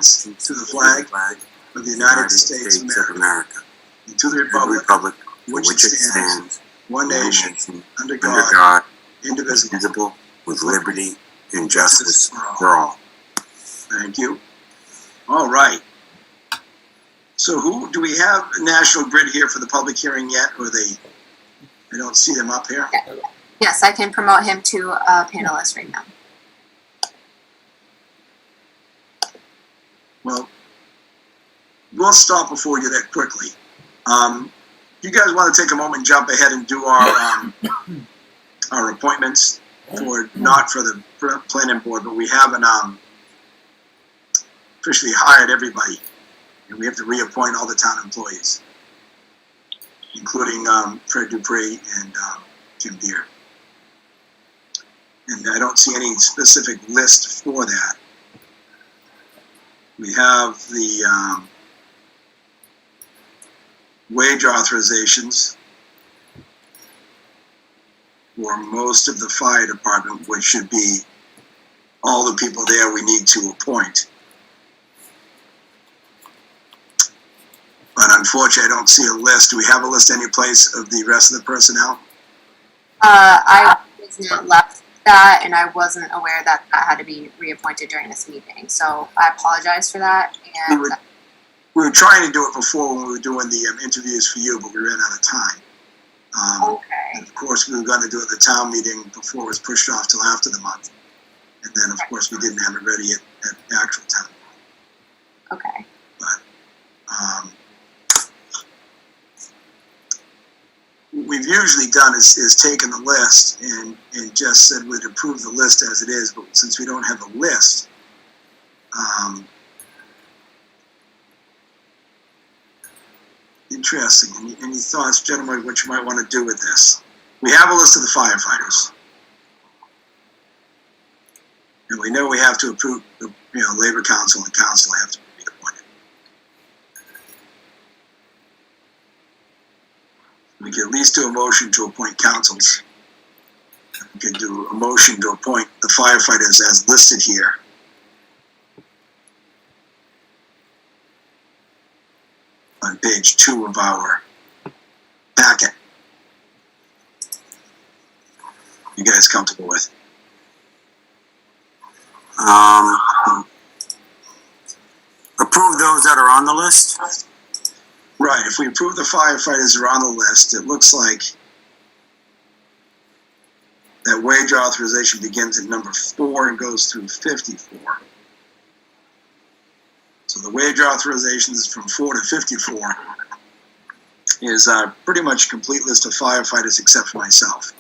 allegiance to the flag of the United States of America, and to the republic which it stands, one nation, under God, indivisible, with liberty and justice for all. Thank you. All right. So do we have National Grid here for the public hearing yet, or I don't see them up here? Yes, I can promote him to a panelist right now. Well, we'll stop before we do that quickly. You guys want to take a moment and jump ahead and do our appointments not for the planning board, but we haven't officially hired everybody, and we have to reappoint all the town employees, including Fred Dupree and Jim Deere. And I don't see any specific list for that. We have the wage authorizations for most of the fire department, which should be all the people there we need to appoint. But unfortunately, I don't see a list. Do we have a list any place of the rest of the personnel? I was not left that, and I wasn't aware that had to be reappointed during this meeting. So I apologize for that. And we were trying to do it before when we were doing the interviews for you, but we ran out of time. Okay. And of course, we were going to do it at the town meeting before it was pushed off till after the month. And then, of course, we didn't have it ready at the actual town. Okay. But what we've usually done is taken the list and just said we'd approve the list as it is. But since we don't have a list, interesting. Any thoughts, gentlemen, what you might want to do with this? We have a list of the firefighters. And we know we have to approve, Labor Council and Council have to be appointed. We can at least do a motion to appoint councils. We can do a motion to appoint the firefighters as listed here. On page 2 of our packet. You guys comfortable with? Approve those that are on the list? Right, if we approve the firefighters that are on the list, it looks like that wage authorization begins at number 4 and goes through 54. So the wage authorizations from 4 to 54 is pretty much a complete list of firefighters except for myself.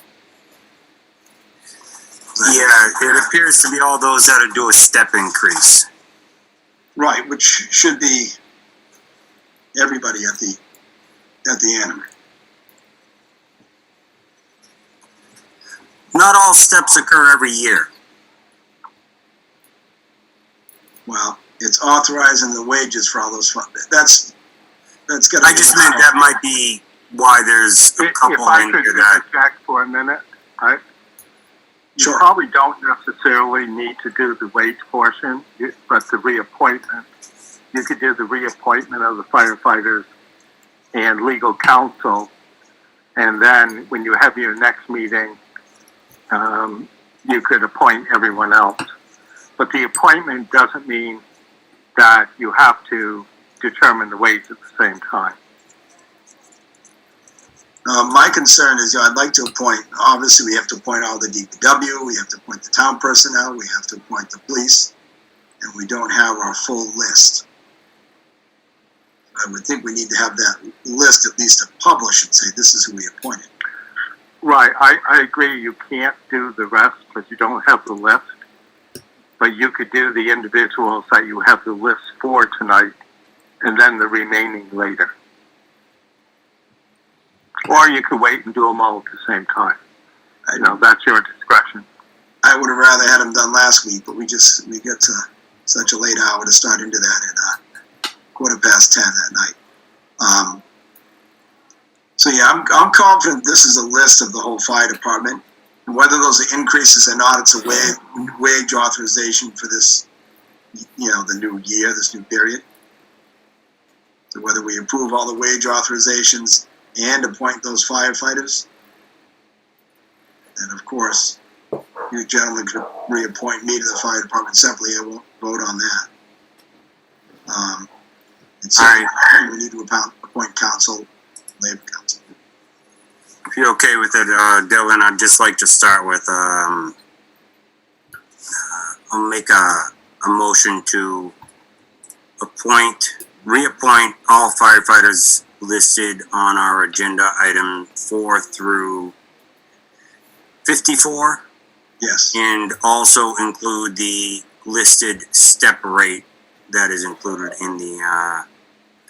Yeah, it appears to be all those that do a step increase. Right, which should be everybody at the end. Not all steps occur every year. Well, it's authorizing the wages for all those. That's got. I just meant that might be why there's a couple in here that. Jack, for a minute, right? You Sure. probably don't necessarily need to do the wage portion, but the reappointment. You could do the reappointment of the firefighters and legal counsel, and then when you have your next meeting, you could appoint everyone else. But the appointment doesn't mean that you have to determine the wage at the same time. My concern is, I'd like to appoint, obviously we have to appoint all the DPW, we have to appoint the town personnel, we have to appoint the police, and we don't have our full list. I would think we need to have that list at least to publish and say this is who we appointed. Right, I agree you can't do the rest because you don't have the list, but you could do the individuals that you have the list for tonight and then the remaining later. Or you could wait and do them all at the same time. That's your discretion. I would have rather had them done last week, but we get to such a late hour to start into that at 10:15 that night. So yeah, I'm confident this is a list of the whole fire department. And whether those are increases or not, it's a wage authorization for this the new year, this new period. So whether we approve all the wage authorizations and appoint those firefighters, then of course, you gentlemen could reappoint me to the fire department separately. I won't vote on that. And so we need to appoint council, labor council. If you're okay with it, Dylan, I'd just like to start with, I'll make a motion to reappoint all firefighters listed on our agenda item 4 through 54, Yes. and also include the listed step rate that is included in the,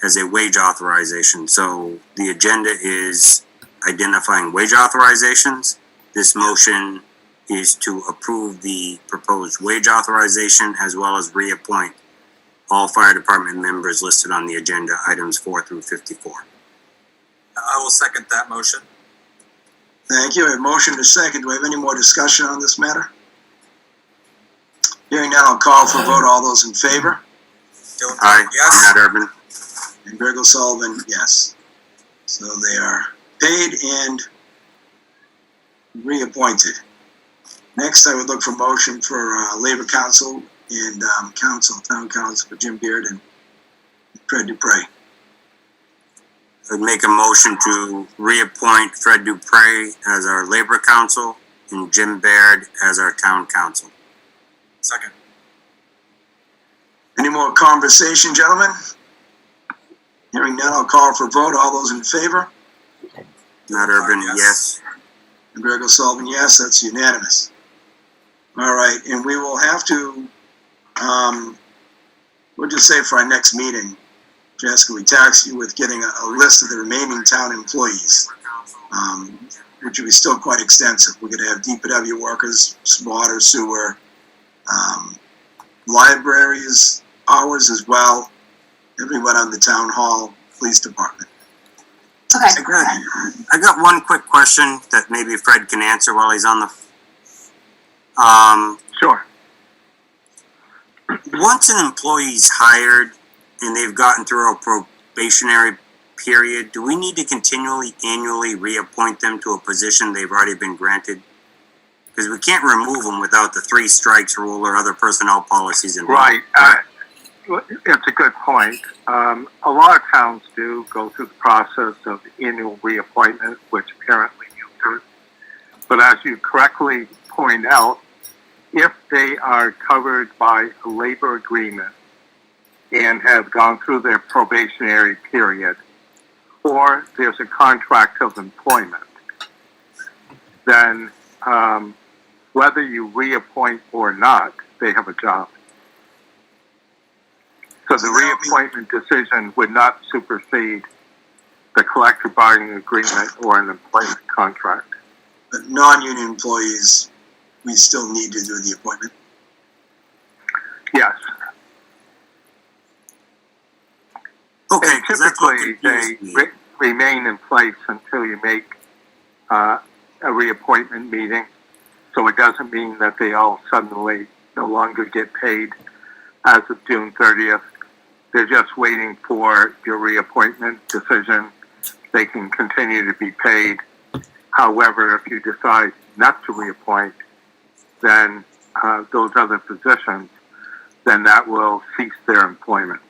as a wage authorization. So the agenda is identifying wage authorizations. This motion is to approve the proposed wage authorization as well as reappoint all fire department members listed on the agenda items 4 through 54. I will second that motion. Thank you. A motion to second. Do we have any more discussion on this matter? Hearing none, I'll call for a vote. All those in favor? Dylan, Aye. yes. Matt Urban. And Greg O'Sullivan, yes. So they are paid and reappointed. Next, I would look for motion for Labor Council and Town Council for Jim Beard and Fred Dupre. I'd make a motion to reappoint Fred Dupre as our Labor Council and Jim Baird as our Town Council. Second. Any more conversation, gentlemen? Hearing none, I'll call for a vote. All those in favor? Matt Urban, yes. And Greg O'Sullivan, yes, that's unanimous. All right, and we will have to, we'll just say for our next meeting, Jessica, we task you with getting a list of the remaining town employees, which will be still quite extensive. We're going to have DPW workers, water, sewer, libraries, ours as well, everyone on the town hall, police department. Okay. I got one quick question that maybe Fred can answer while he's on the. Sure. Once an employee's hired and they've gotten through a probationary period, do we need to continually, annually reappoint them to a position they've already been granted? Because we can't remove them without the 3 strikes rule or other personnel policies involved. Right. It's a good point. A lot of towns do go through the process of annual reappointment, which apparently you do. But as you correctly point out, if they are covered by a labor agreement and have gone through their probationary period, or there's a contract of employment, then whether you reappoint or not, they have a job. So the reappointment decision would not supersede the collective bargaining agreement or an employment contract. But non-union employees, we still need to do the appointment. Yes. Okay, And 'cause that's what typically, they confused me. remain in place until you make a reappointment meeting. So it doesn't mean that they all suddenly no longer get paid as of June 30th. They're just waiting for your reappointment decision. They can continue to be paid. However, if you decide not to reappoint, then those other positions, then that will cease their employment.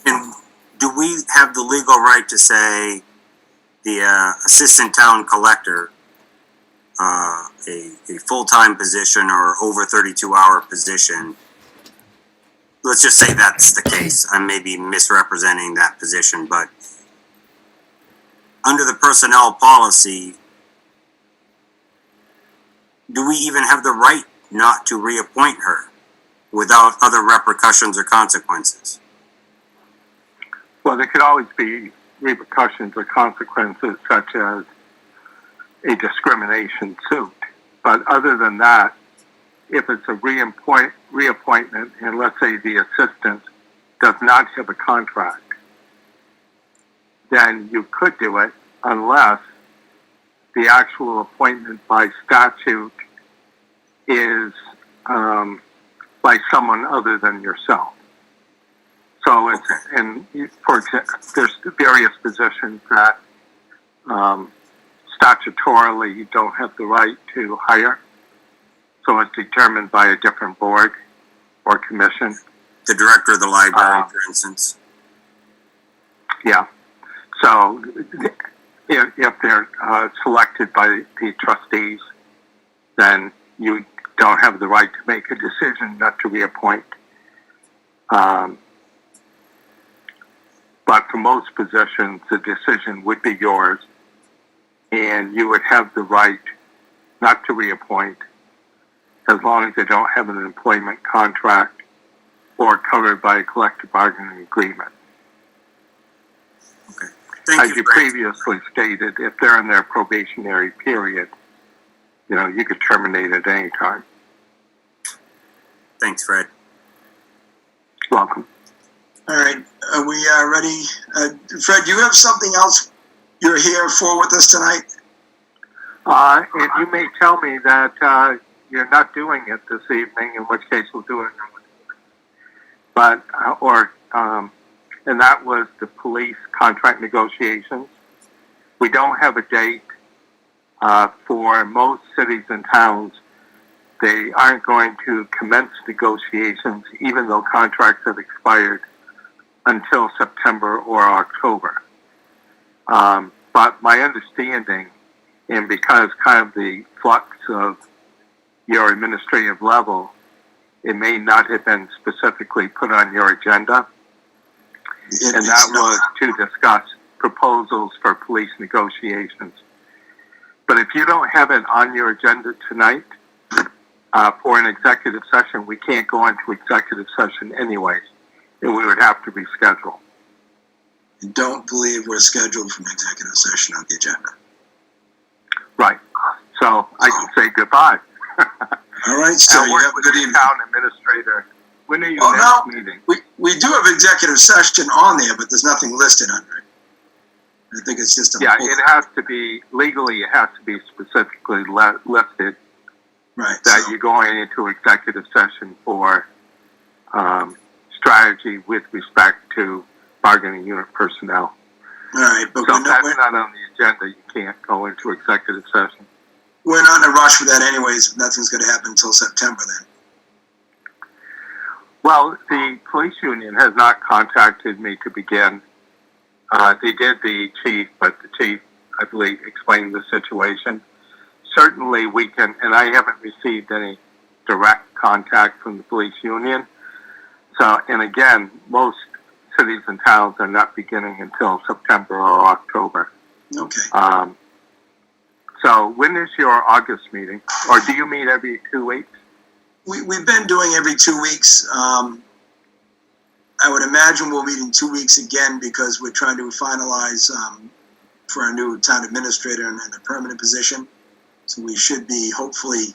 And do we have the legal right to say the assistant town collector, a full-time position or over 32-hour position? Let's just say that's the case. I may be misrepresenting that position, but under the personnel policy, do we even have the right not to reappoint her without other repercussions or consequences? Well, there could always be repercussions or consequences such as a discrimination suit. But other than that, if it's a reappointment and let's say the assistant does not have a contract, then you could do it unless the actual appointment by statute is by someone other than yourself. So it's, and for example, there's various positions that statutorily you don't have the right to hire. So it's determined by a different board or commission. The director of the library, for instance. Yeah. So if they're selected by the trustees, then you don't have the right to make a decision not to reappoint. But for most positions, the decision would be yours, and you would have the right not to reappoint as long as they don't have an employment contract or covered by a collective bargaining agreement. Okay. Thank As you previously stated, if they're in their probationary period, you know, you could terminate at any time. Thanks, Fred. Welcome. All right, are we ready? Fred, do you have something else you're here for with us tonight? And you may tell me that you're not doing it this evening, in which case we'll do it. But, and that was the police contract negotiations. We don't have a date for most cities and towns. They aren't going to commence negotiations, even though contracts have expired, until September or October. But my understanding, and because kind of the flux of your administrative level, it may not have been specifically put on your agenda. And that was to discuss proposals for police negotiations. But if you don't have it on your agenda tonight for an executive session, we can't go into executive session anyways, and we would have to reschedule. I don't believe we're scheduled for an executive session on the agenda. Right. So I can say goodbye. All right, so you have a good evening. Town administrator. When are you Oh, next meeting? We do have executive session on there, but there's nothing listed under it. I think it's just a... Yeah, it has to be, legally it has to be specifically listed right, that so, you're going into executive session for strategy with respect to bargaining unit personnel. all right, but So we're if that's not, not on the agenda, you can't go into executive session. we're not in a rush for that anyways. Nothing's going to happen until September then. Well, the police union has not contacted me to begin. They did, the chief, but the chief, I believe, explained the situation. Certainly we can, and I haven't received any direct contact from the police union. So, and again, most cities and towns are not beginning until September or October. Okay. So when is your August meeting? Or do you meet every 2 weeks? We've been doing every 2 weeks. I would imagine we'll meet in 2 weeks again because we're trying to finalize for our new town administrator in a permanent position. So we should be hopefully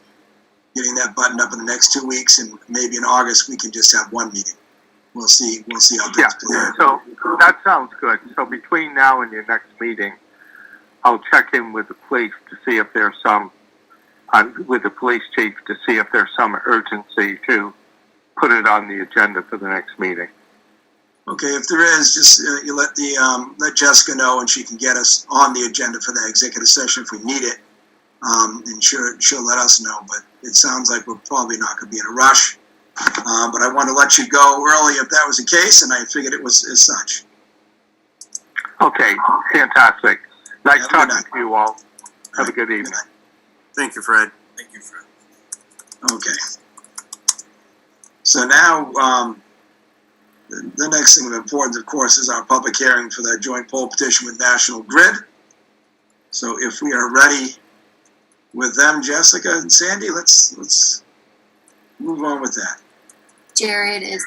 getting that buttoned up in the next 2 weeks, and maybe in August we can just have one meeting. We'll see how things play. So that sounds good. So between now and your next meeting, I'll check in with the police to see if there's some, with the police chief to see if there's some urgency to put it on the agenda for the next meeting. Okay, if there is, just you let Jessica know, and she can get us on the agenda for that executive session if we need it. And she'll let us know. But it sounds like we're probably not going to be in a rush. But I want to let you go early if that was the case, and I figured it was as such. Okay, fantastic. Nice Have a good talking night. to you all. Have a good Good evening. night. Thank you, Fred. Thank you, Fred. Okay. So now, the next thing of importance, of course, is our public hearing for that joint poll petition with National Grid. So if we are ready with them, Jessica and Sandy, let's move on with that. Jared is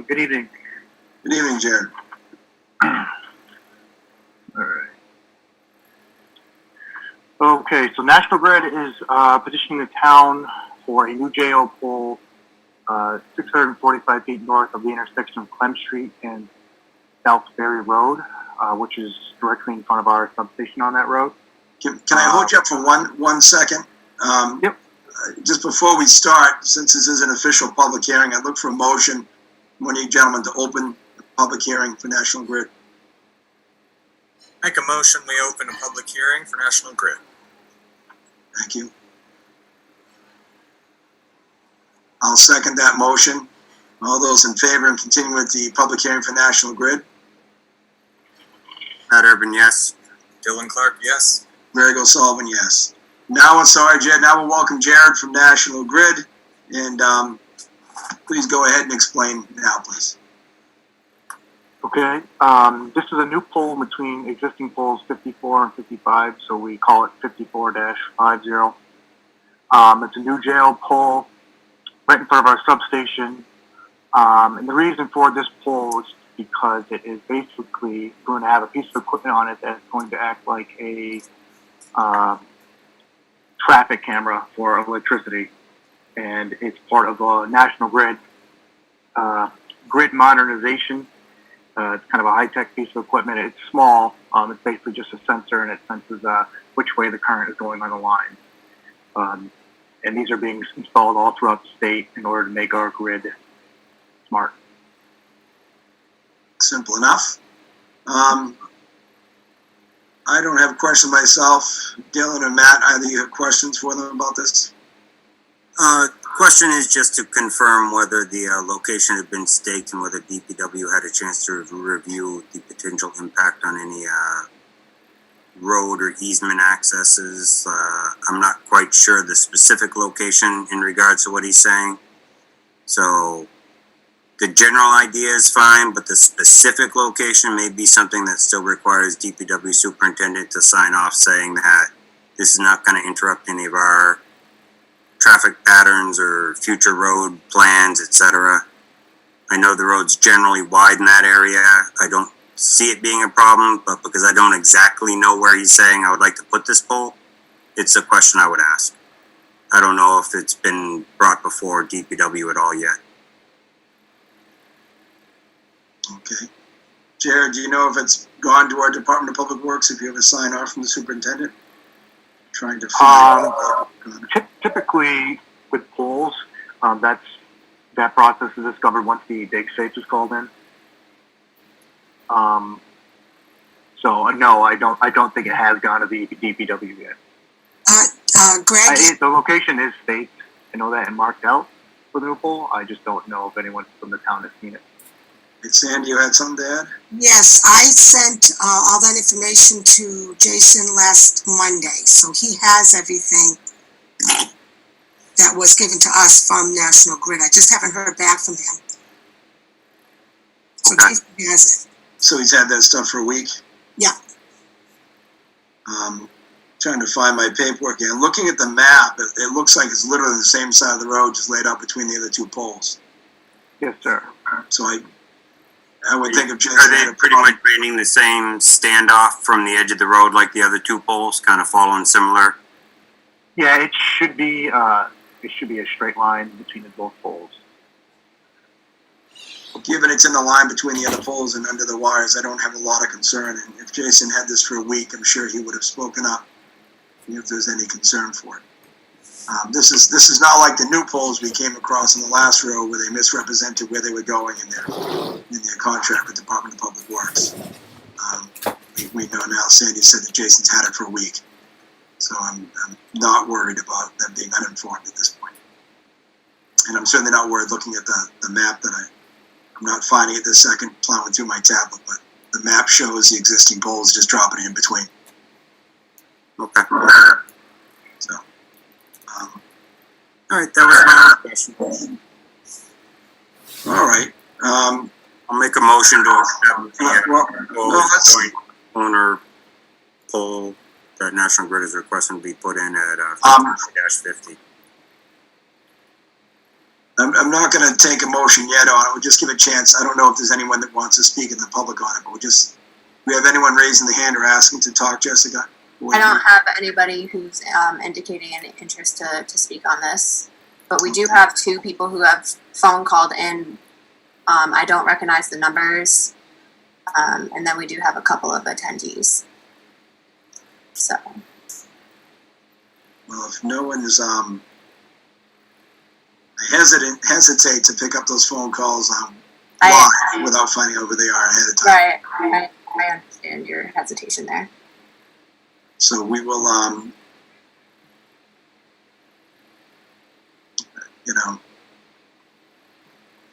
Good evening. Good evening, Jared. All right. Okay, so National Grid is petitioning the town for a new JO pole 645 feet north of the intersection of Clem Street and South Berry Road, which is directly in front of our substation on that road. Can I hold you up for one second? Yep. just before we start, since this is an official public hearing, I'd look for a motion, one of you gentlemen, to open the public hearing for National Grid. Make a motion, we open a public hearing for National Grid. Thank you. I'll second that motion. All those in favor and continue with the public hearing for National Grid? Pat Urban, yes. Dylan Clark, yes. Greg O'Sullivan, yes. Now we'll welcome Jared from National Grid, and please go ahead and explain now, please. Okay, this is a new pole between existing poles 54 and 55, so we call it 54-50. It's a new jail pole right in front of our substation. And the reason for this pole is because it is basically going to have a piece of equipment on it that's going to act like a traffic camera for electricity. And it's part of a National Grid grid modernization. It's kind of a high-tech piece of equipment. It's small. It's basically just a sensor, and it senses which way the current is going on the line. And these are being installed all throughout the state in order to make our grid smart. Simple enough. I don't have a question myself. Dylan and Matt, either you have questions for them about this? Question is just to confirm whether the location had been staked and whether DPW had a chance to review the potential impact on any road or easement accesses. I'm not quite sure the specific location in regards to what he's saying. So the general idea is fine, but the specific location may be something that still requires DPW superintendent to sign off saying that this is not going to interrupt any of our traffic patterns or future road plans, etc. I know the road's generally wide in that area. I don't see it being a problem, but because I don't exactly know where he's saying I would like to put this pole, it's a question I would ask. I don't know if it's been brought before DPW at all yet. Okay. Jared, do you know if it's gone to our Department of Public Works, if you have a sign off from the superintendent? Trying to find Typically with poles, that process is discovered once the dig safe is called in. So no, I don't think it has gone to the DPW yet. Greg, The location is staked. I know that and marked out for the new pole. I just don't know if anyone from the town has seen it. Hey, Sandy, you had something to add? yes, I sent all that information to Jason last Monday, so he has everything that was given to us from National Grid. I just haven't heard back from him. So Jason has it. So he's had that stuff for a week? Yeah. Trying to find my paperwork here. Looking at the map, it looks like it's literally the same side of the road, just laid out between the other two poles. Yes, sir. So I would think of Jason. Are they pretty much creating the same standoff from the edge of the road like the other two poles, kind of following similar? Yeah, it should be a straight line between the both poles. Given it's in the line between the other poles and under the wires, I don't have a lot of concern. And if Jason had this for a week, I'm sure he would have spoken up if there's any concern for it. This is not like the new poles we came across in the last row where they misrepresented where they were going in their contract with the Department of Public Works. We know now. Sandy said that Jason's had it for a week, so I'm not worried about them being uninformed at this point. And I'm certainly not worried looking at the map that I'm not finding it this second plowing through my tablet, but the map shows the existing poles just dropping in between. Okay. So. All right, that was my only question. All right. I'll make a motion to accept the let's- joint owner poll that National Grid is requesting to be put in at 50-50. I'm not going to take a motion yet on it. We'll just give a chance. I don't know if there's anyone that wants to speak in the public on it, but we have anyone raising the hand or asking to talk, Jessica? I don't have anybody who's indicating any interest to speak on this, but we do have two people who have phone called in. I don't recognize the numbers, and then we do have a couple of attendees. So. Well, if no one is I hesitate to pick up those phone calls I, live without finding out who they are ahead of time. right, I understand your hesitation there. So we will,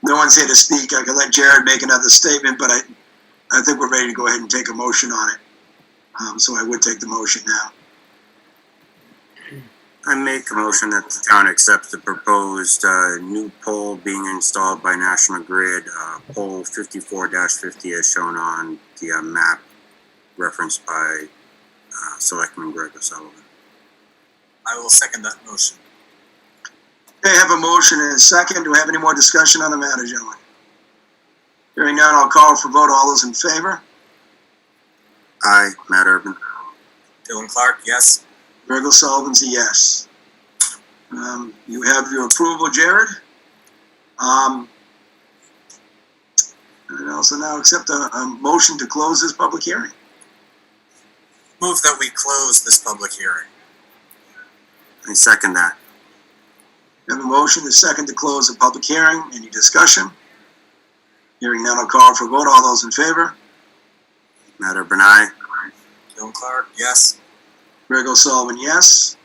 no one's here to speak. I can let Jared make another statement, but I think we're ready to go ahead and take a motion on it. So I would take the motion now. I make a motion that the town accepts the proposed new pole being installed by National Grid, pole 54-50 as shown on the map referenced by Selectman Greg O'Sullivan. I will second that motion. Okay, I have a motion and a second. Do we have any more discussion on the matter, gentlemen? Hearing none, I'll call for vote. All those in favor? Aye, Matt Urban. Dylan Clark, yes. Greg O'Sullivan's a yes. You have your approval, Jared. And also now accept a motion to close this public hearing. Move that we close this public hearing. I second that. We have a motion and a second to close the public hearing. Any discussion? Hearing none, I'll call for vote. All those in favor? Matt Urban, aye. Dylan Clark, yes. Greg O'Sullivan, yes.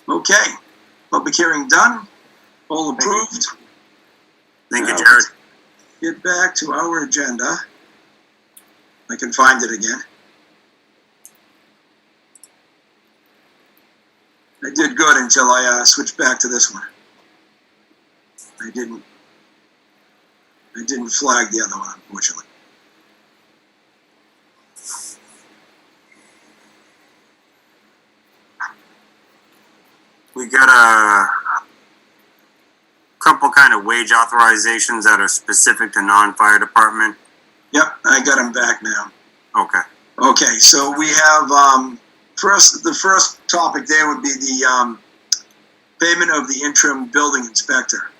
Okay, public hearing done. All approved. Thank you, Jared. Get back to our agenda. I can find it again. I did good until I switched back to this one. I didn't flag the other one, unfortunately. We got a couple kind of wage authorizations that are specific to non-fire department. Yep, I got them back now. Okay. Okay, so we have, the first topic there would be the payment of the interim building inspector.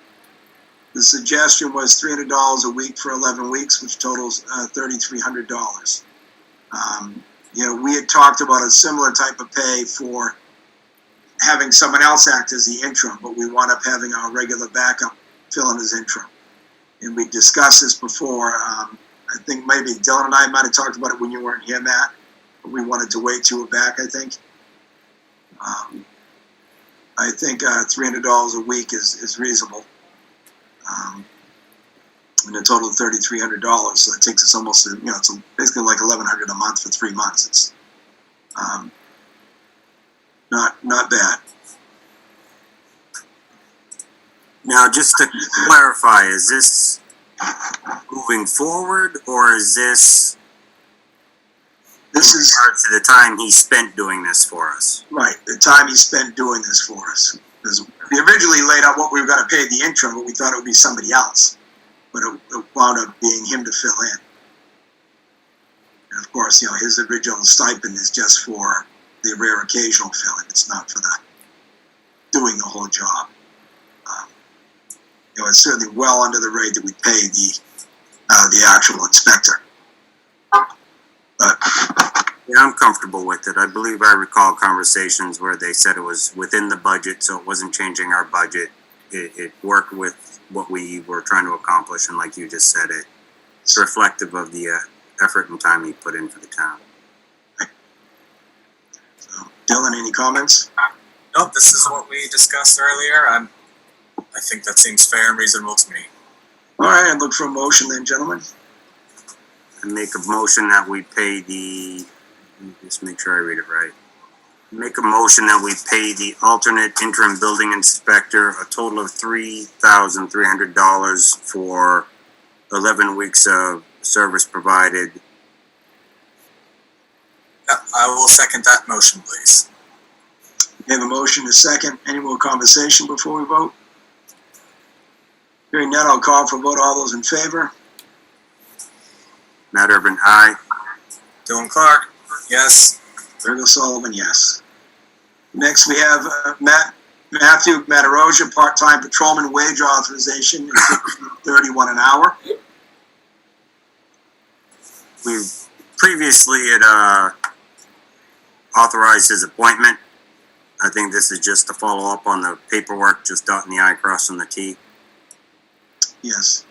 The suggestion was $300 a week for 11 weeks, which totals $3,300. We had talked about a similar type of pay for having someone else act as the interim, but we wound up having our regular backup fill in as interim. And we discussed this before. I think maybe Dylan and I might have talked about it when you weren't here, Matt. But we wanted to wait till you were back, I think. I think $300 a week is reasonable. And a total of $3,300, so it takes us almost, it's basically like $1,100 a month for 3 months. It's not bad. Now, just to clarify, is this moving forward, or is this This in is regards to the time he spent doing this for us? right, the time he spent doing this for us. Because we originally laid out what we were going to pay the interim, but we thought it would be somebody else. But it wound up being him to fill in. And of course, his original stipend is just for the rare occasional filling. It's not for the doing the whole job. It's certainly well under the rate that we pay the actual inspector. But Yeah, I'm comfortable with it. I believe I recall conversations where they said it was within the budget, so it wasn't changing our budget. It worked with what we were trying to accomplish, and like you just said, it's reflective of the effort and time he put in for the town. so, Dylan, any comments? Nope, this is what we discussed earlier. I think that seems fair and reasonable to me. All right, I'd look for a motion then, gentlemen. And make a motion that we pay the, let me just make sure I read it right. Make a motion that we pay the alternate interim building inspector a total of $3,300 for 11 weeks of service provided. I will second that motion, please. We have a motion, a second. Any more conversation before we vote? Hearing none, I'll call for a vote. All those in favor? Matt Urban, aye. Dylan Clark, yes. Greg O'Sullivan, yes. Next, we have Matthew Mataroja, part-time patrolman wage authorization, $31 an hour. We previously had authorized his appointment. I think this is just to follow up on the paperwork, just dotting the I, crossing the T. Yes.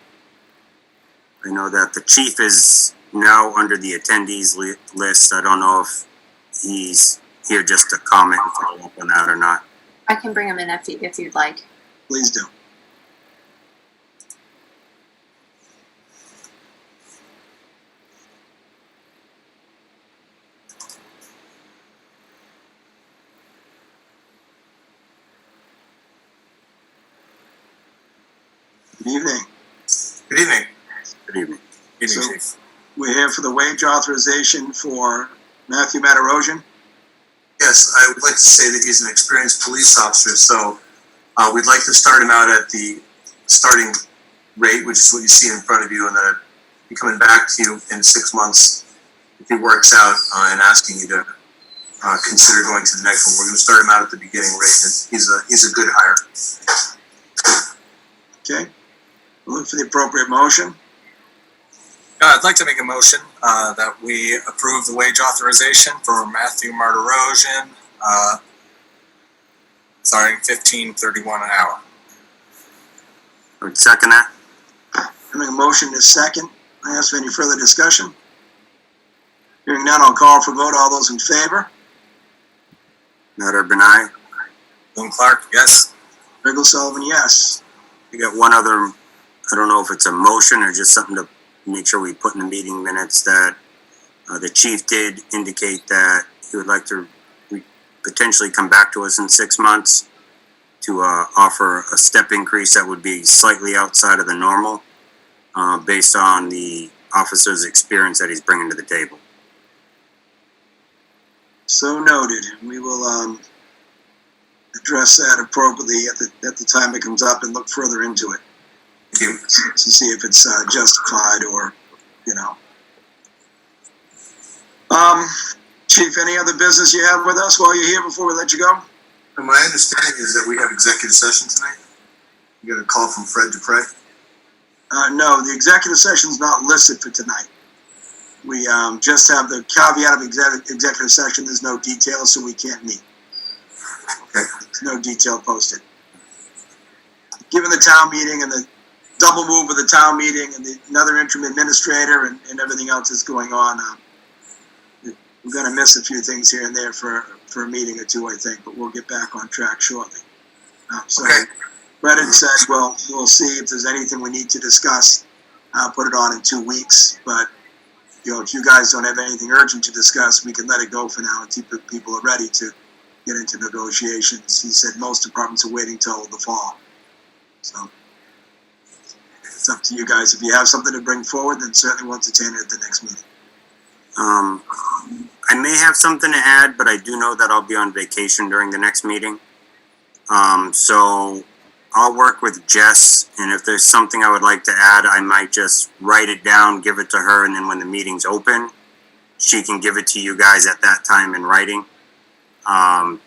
I know that the chief is now under the attendees list. I don't know if he's here just to comment and follow up on that or not. I can bring him in if you'd like. Please do. Good evening. Good evening. Good evening. Good evening, So- Chief. We're here for the wage authorization for Matthew Matarosian. Yes, I would like to say that he's an experienced police officer, so we'd like to start him out at the starting rate, which is what you see in front of you, and then I'd be coming back to you in 6 months if he works out and asking you to consider going to the next one. We're going to start him out at the beginning rate, and he's a good hire. Okay. We'll look for the appropriate motion. I'd like to make a motion that we approve the wage authorization for Matthew Martirosian, starting $15.31 an hour. I would second that. Having a motion is second. I ask for any further discussion. Hearing none, I'll call for vote. All those in favor? Matt Urban, aye. Boone Clark, yes. Riggle Sullivan, yes. We got one other, I don't know if it's a motion or just something to make sure we put in the meeting minutes that the chief did indicate that he would like to potentially come back to us in 6 months to offer a step increase that would be slightly outside of the normal based on the officer's experience that he's bringing to the table. So noted. We will address that appropriately at the time it comes up and look further into it. Thank you. To see if it's justified or, you know. Chief, any other business you have with us while you're here before we let you go? And my understanding is that we have executive session tonight. You got a call from Fred Dupre. No, the executive session's not listed for tonight. We just have the caveat of executive session. There's no details, so we can't meet. Okay. There's no detail posted. Given the town meeting and the double move of the town meeting and another interim administrator and everything else that's going on, we're going to miss a few things here and there for a meeting or two, I think, but we'll get back on track shortly. So Okay. Brett had said, well, we'll see if there's anything we need to discuss. I'll put it on in 2 weeks, but you know, if you guys don't have anything urgent to discuss, we can let it go for now until people are ready to get into negotiations. He said most departments are waiting till the fall. So it's up to you guys. If you have something to bring forward, then certainly we'll entertain it at the next meeting. I may have something to add, but I do know that I'll be on vacation during the next meeting. So I'll work with Jess, and if there's something I would like to add, I might just write it down, give it to her, and then when the meeting's open, she can give it to you guys at that time in writing,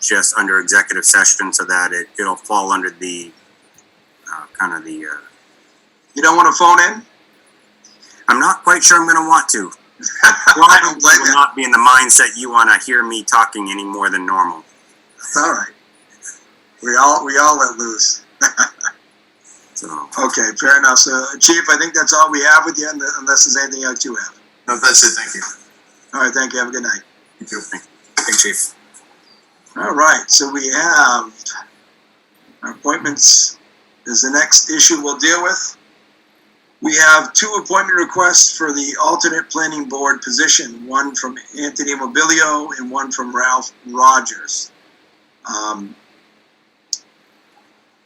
just under executive session, so that it'll fall under the You don't want to phone in? I'm not quite sure I'm going to want to. I don't blame will you. not be in the mindset you want to hear me talking any more than normal. All right. We all let loose. So Okay, fair enough. So, Chief, I think that's all we have with you, unless there's anything else you have. No, that's it. Thank you. All right, thank you. Have a good night. You too. Hey, Chief. All right, so we have our appointments is the next issue we'll deal with. We have 2 appointment requests for the alternate planning board position, one from Anthony Mobilio and one from Ralph Rogers.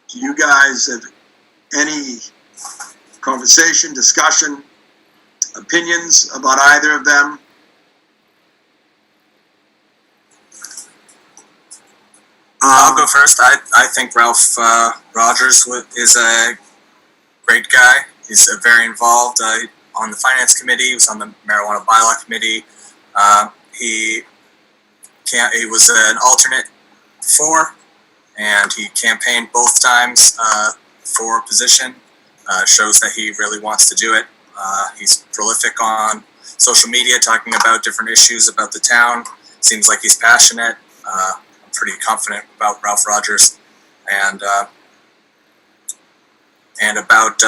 Do you guys have any conversation, discussion, opinions about either of them? I'll go first. I think Ralph Rogers is a great guy. He's very involved on the finance committee. He was on the marijuana bylaw committee. He was an alternate before, and he campaigned both times for a position. Shows that he really wants to do it. He's prolific on social media, talking about different issues about the town. Seems like he's passionate. I'm pretty confident about Ralph Rogers, and about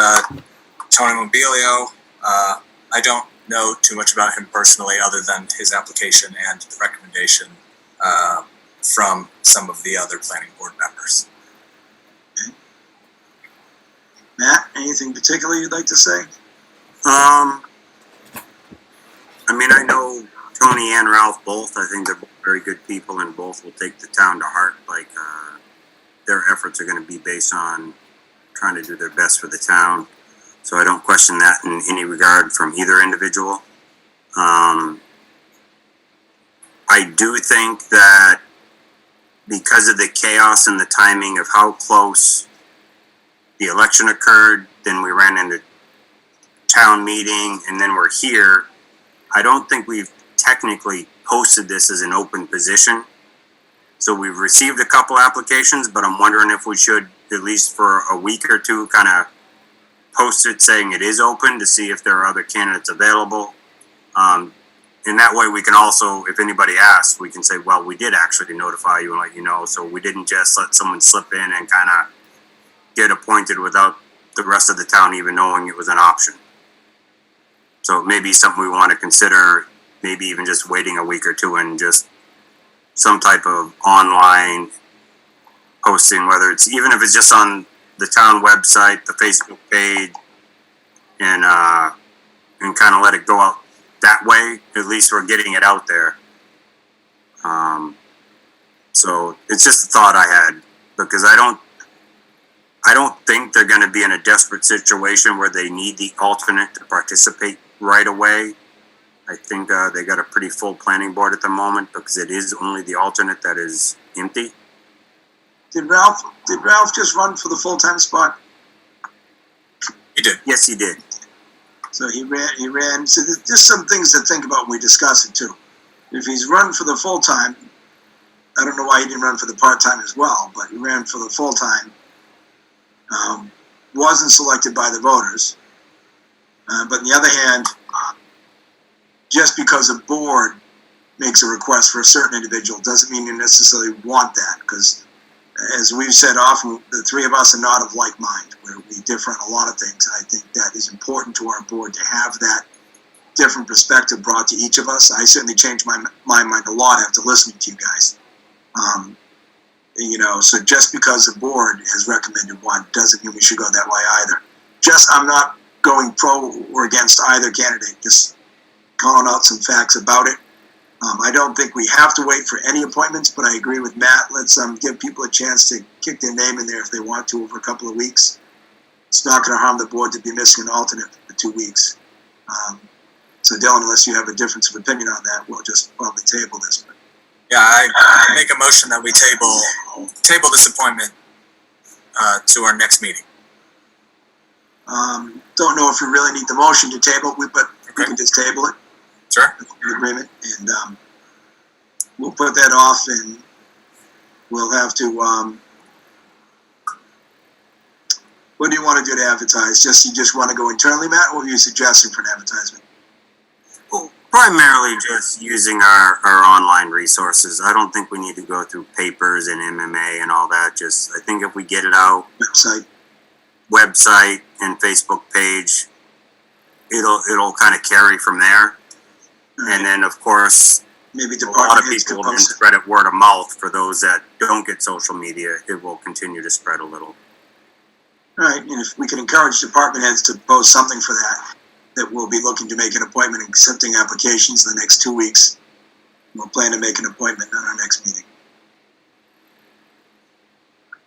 Tony Mobilio. I don't know too much about him personally, other than his application and the recommendation from some of the other planning board members. Matt, anything particular you'd like to say? I mean, I know Tony and Ralph both. I think they're both very good people, and both will take the town to heart. Like, their efforts are going to be based on trying to do their best for the town. So I don't question that in any regard from either individual. I do think that because of the chaos and the timing of how close the election occurred, then we ran into town meeting, and then we're here. I don't think we've technically posted this as an open position. So we've received a couple applications, but I'm wondering if we should, at least for a week or two, kind of post it saying it is open to see if there are other candidates available. And that way we can also, if anybody asks, we can say, well, we did actually notify you and let you know. So we didn't just let someone slip in and kind of get appointed without the rest of the town even knowing it was an option. So it may be something we want to consider, maybe even just waiting a week or two and just some type of online posting, whether it's, even if it's just on the town website, the Facebook page, and kind of let it go out that way. At least we're getting it out there. So it's just a thought I had, because I don't think they're going to be in a desperate situation where they need the alternate to participate right away. I think they got a pretty full planning board at the moment, because it is only the alternate that is empty. Did Ralph just run for the full-time spot? He did. Yes, he did. So he ran, so there's some things to think about when we discuss it too. If he's run for the full-time, I don't know why he didn't run for the part-time as well, but he ran for the full-time. Wasn't selected by the voters. But on the other hand, just because a board makes a request for a certain individual doesn't mean you necessarily want that, because as we've said often, the three of us are not of like mind. We differ on a lot of things, and I think that is important to our board to have that different perspective brought to each of us. I certainly changed my mind a lot after listening to you guys. So just because the board has recommended one doesn't mean we should go that way either. I'm not going pro or against either candidate, just calling out some facts about it. I don't think we have to wait for any appointments, but I agree with Matt. Let's give people a chance to kick their name in there if they want to over a couple of weeks. It's not going to harm the board to be missing an alternate for 2 weeks. So Dylan, unless you have a difference of opinion on that, we'll just probably table this. Yeah, I make a motion that we table this appointment to our next meeting. Don't know if we really need the motion to table, but we can just table it. Sure. Agreement, and we'll put that off, and we'll have to. What do you want to do to advertise? You just want to go internally, Matt? What were you suggesting for an advertisement? Well, primarily just using our online resources. I don't think we need to go through papers and MMA and all that. I think if we get it out, website and Facebook page, it'll kind of carry from there. And then, of course, maybe a lot of people will then spread it word of mouth. For those that don't get social media, it will continue to spread a little. All right, and if we can encourage department heads to post something for that we'll be looking to make an appointment and accepting applications in the next 2 weeks. We'll plan to make an appointment on our next meeting.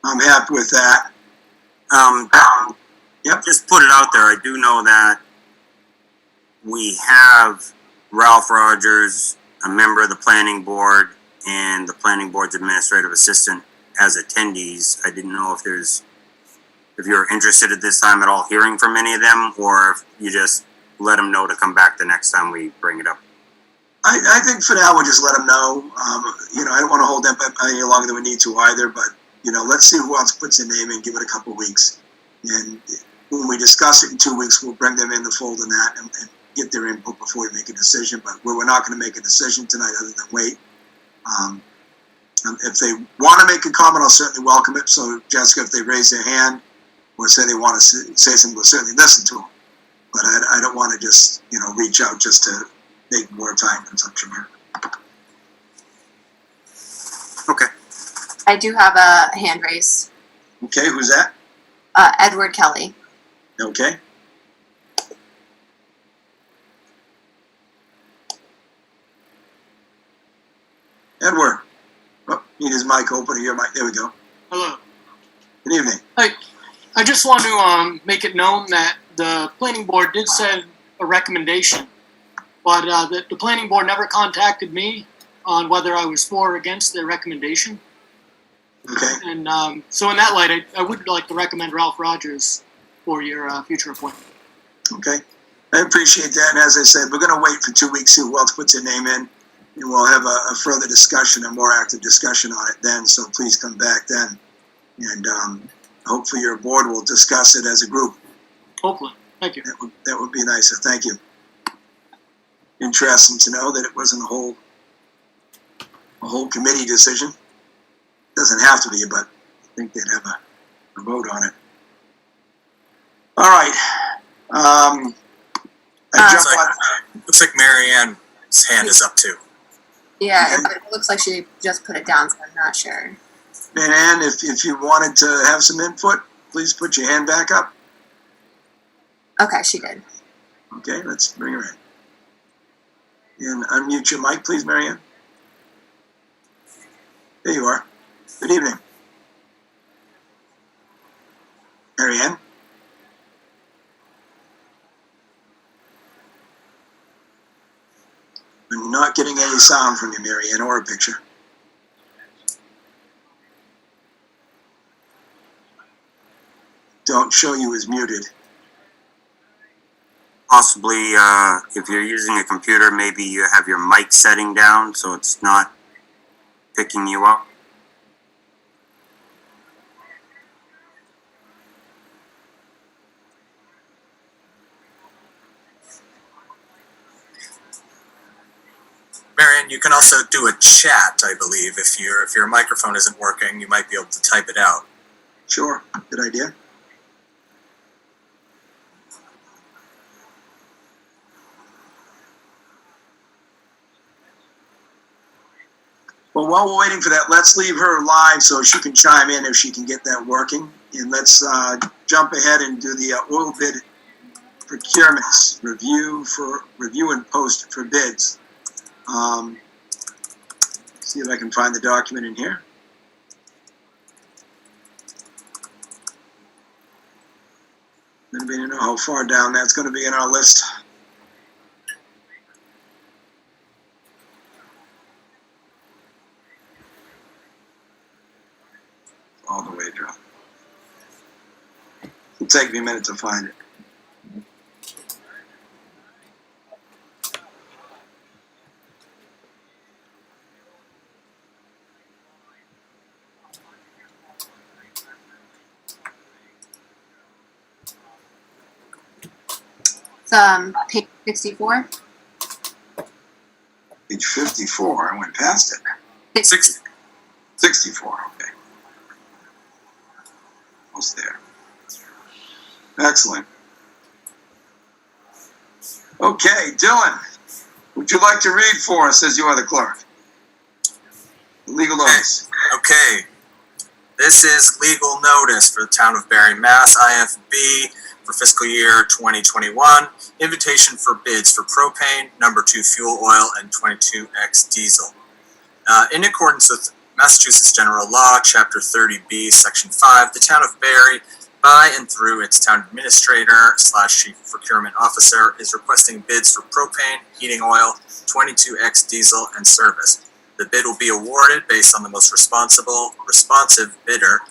I'm happy with that. Yep. Just put it out there. I do know that we have Ralph Rogers, a member of the planning board, and the planning board's administrative assistant as attendees. I didn't know if you're interested at this time at all hearing from any of them, or if you just let them know to come back the next time we bring it up. I think for now we'll just let them know. I don't want to hold them up any longer than we need to either, but let's see who else puts their name in, give it a couple of weeks. And when we discuss it in 2 weeks, we'll bring them in the fold in that and get their input before we make a decision. But we're not going to make a decision tonight other than wait. If they want to make a comment, I'll certainly welcome it. So Jessica, if they raise their hand or say they want to say something, we'll certainly listen to them. But I don't want to just, reach out just to make more time consumption here. Okay. I do have a hand raised. Okay, who's that? Edward Kelly. Okay. Edward. Oh, need his mic open. Your mic. There we go. Hello. Good evening. I just want to make it known that the planning board did send a recommendation, but the planning board never contacted me on whether I was for or against their recommendation. Okay. And so in that light, I would like to recommend Ralph Rogers for your future appointment. Okay. I appreciate that. And as I said, we're going to wait for 2 weeks, see who else puts their name in. And we'll have a further discussion, a more active discussion on it then. So please come back then. And hopefully your board will discuss it as a group. Hopefully. Thank you. That would be nice. So thank you. Interesting to know that it wasn't a whole committee decision. Doesn't have to be, but I think they'd have a vote on it. All right. Looks like Mary Ann's hand is up too. Yeah, it looks like she just put it down, so I'm not sure. And Ann, if you wanted to have some input, please put your hand back up. Okay, she did. Okay, let's bring her in. And unmute your mic, please, Mary Ann. There you are. Good evening. Mary Ann? I'm not getting any sound from you, Mary Ann, or a picture. Don't show you as muted. Possibly, if you're using a computer, maybe you have your mic setting down so it's not picking you up. Marion, you can also do a chat, I believe. If your microphone isn't working, you might be able to type it out. Sure, good idea. Well, while we're waiting for that, let's leave her live so she can chime in if she can get that working. And let's jump ahead and do the oil bid procurements, review and post for bids. See if I can find the document in here. Anybody know how far down that's going to be in our list? All the way down. It'll take me a minute to find it. It's page 64. Page 54, I went past it. 60. 64, okay. Almost there. Excellent. Okay, Dylan, would you like to read for us as you are the clerk? Legal notice. Okay. This is legal notice for the town of Barre, Mass. IFB for fiscal year 2021. Invitation for bids for propane, number 2 fuel oil, and 22X diesel. In accordance with Massachusetts General Law, Chapter 30B, Section 5, the town of Barre, by and through its town administrator / chief procurement officer, is requesting bids for propane, heating oil, 22X diesel, and service. The bid will be awarded based on the most responsive bidder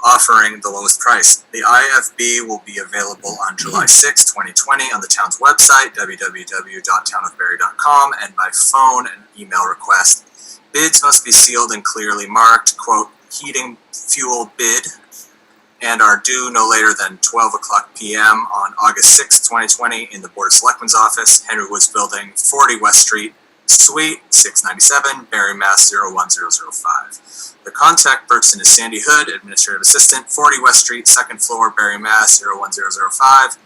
offering the lowest price. The IFB will be available on July 6, 2020 on the town's website, www.townofbarre.com, and by phone and email request. Bids must be sealed and clearly marked, quote, heating fuel bid, and are due no later than 12 o'clock p.m. on August 6, 2020 in the Board of Selectmen's office, Henry Woods Building, 40 West Street, Suite, 697, Barre, Mass. 01005. The contact person is Sandy Hood, Administrative Assistant, 40 West Street, 2nd floor, Barre, Mass. 01005,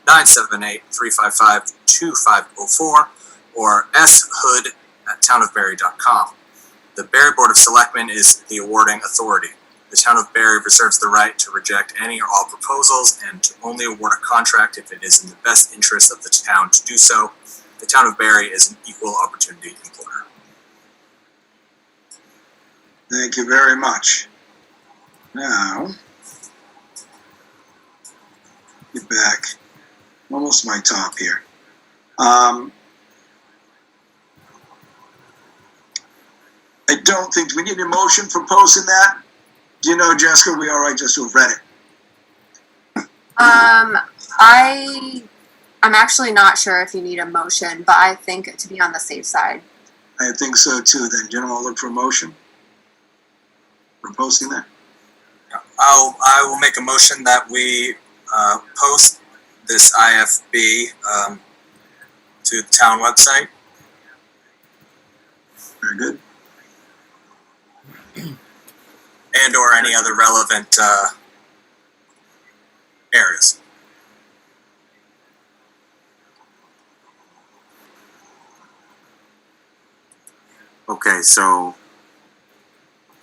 978-355-2504, or shood@townofbarre.com. The Barre Board of Selectmen is the awarding authority. The town of Barre reserves the right to reject any or all proposals and to only award a contract if it is in the best interest of the town to do so. The town of Barre is an equal opportunity employer. Thank you very much. Now, get back. Almost my top here. I don't think, do we need a motion for posting that? Do you know, Jessica, are we all right just to have read it? I'm actually not sure if you need a motion, but I think to be on the safe side. I think so too. Then, gentlemen, I'll look for a motion for posting that. I will make a motion that we post this IFB to the town website. Very good. And or any other relevant areas. Okay, so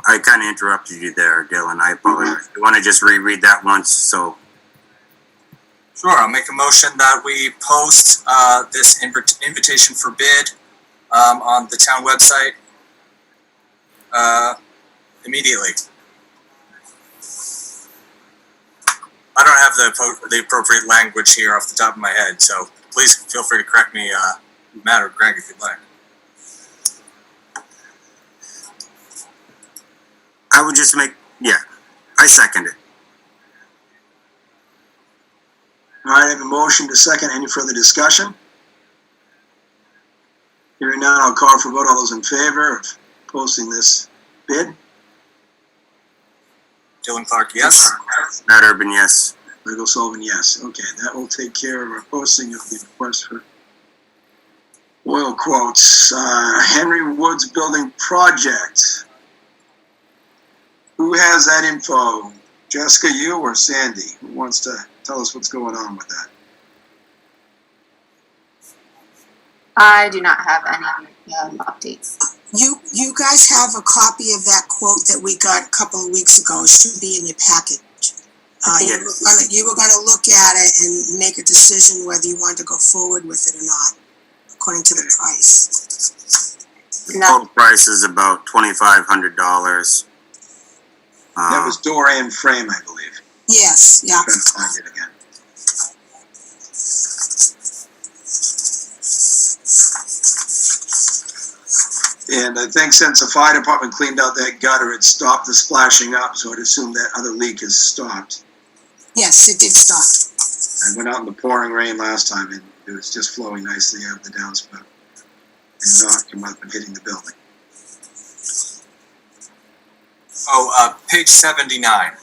I kind of interrupted you there, Dylan. I apologize. You want to just reread that once? So, Sure, I'll make a motion that we post this invitation for bid on the town website immediately. I don't have the appropriate language here off the top of my head, so please feel free to correct me, Matt or Greg, if you'd like. I would just make, I second it. All right, I have a motion to second. Any further discussion? Hearing none, I'll call for a vote. All those in favor of posting this bid? Dylan Clark, yes. Matt Urban, yes. Michael Sullivan, yes. Okay, that will take care of our posting of the request for oil quotes. Henry Woods Building Project. Who has that info? Jessica, you or Sandy? Who wants to tell us what's going on with that? I do not have any updates. You guys have a copy of that quote that we got a couple of weeks ago. It should be in your package. You were gonna look at it and make a decision whether you wanted to go forward with it or not, according to the price. Total price is about $2,500. That was door and frame, I believe. Yes, yeah. I'm trying to find it again. And I think since the fire department cleaned out that gutter, it stopped the splashing up, so I'd assume that other leak has stopped. Yes, it did stop. I went out in the pouring rain last time, and it was just flowing nicely out of the downspout and not come up and hitting the building. Page 79.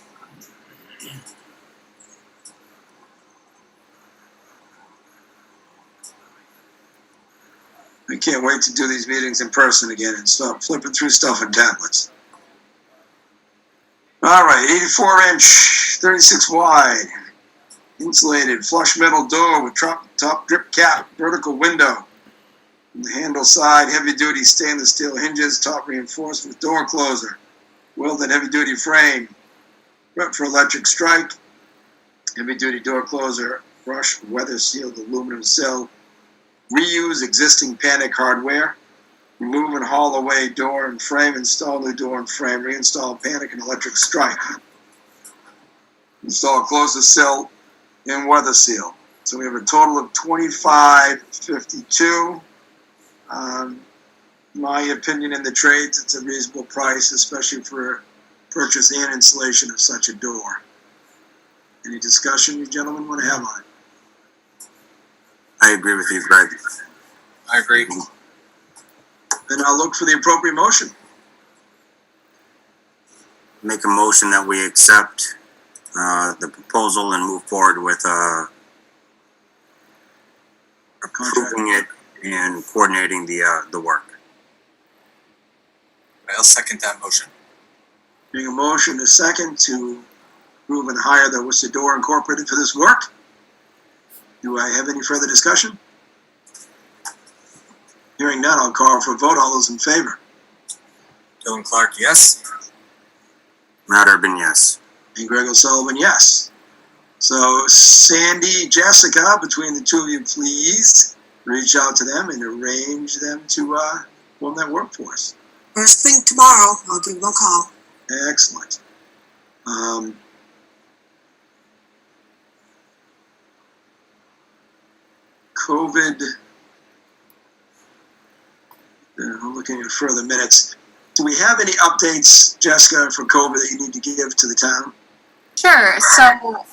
I can't wait to do these meetings in person again and stop flipping through stuff on tablets. All right, 84-inch, 36 wide, insulated flush metal door with top drip cap, vertical window. On the handle side, heavy-duty stainless steel hinges, top reinforced with door closer. Welded heavy-duty frame, prep for electric strike. Heavy-duty door closer, brushed weather-sealed aluminum sill. Reuse existing panic hardware. Remove and haul away door and frame. Install new door and frame. Reinstall panic and electric strike. Install closer sill and weather seal. So we have a total of $25.52. My opinion in the trades, it's a reasonable price, especially for purchase and installation of such a door. Any discussion you gentlemen want to have on it? I agree with you, Greg. I agree. Then I'll look for the appropriate motion. Make a motion that we accept the proposal and move forward with approving it and coordinating the work. I'll second that motion. Being a motion, a second to approve and hire the Worcester Door Incorporated for this work. Do I have any further discussion? Hearing none, I'll call for a vote. All those in favor? Dylan Clark, yes. Matt Urban, yes. And Greg O'Sullivan, yes. So Sandy, Jessica, between the two of you, please reach out to them and arrange them to form that workforce. First thing tomorrow, I'll give them a call. Excellent. COVID. I'm looking at further minutes. Do we have any updates, Jessica, for COVID that you need to give to the town? Sure. So,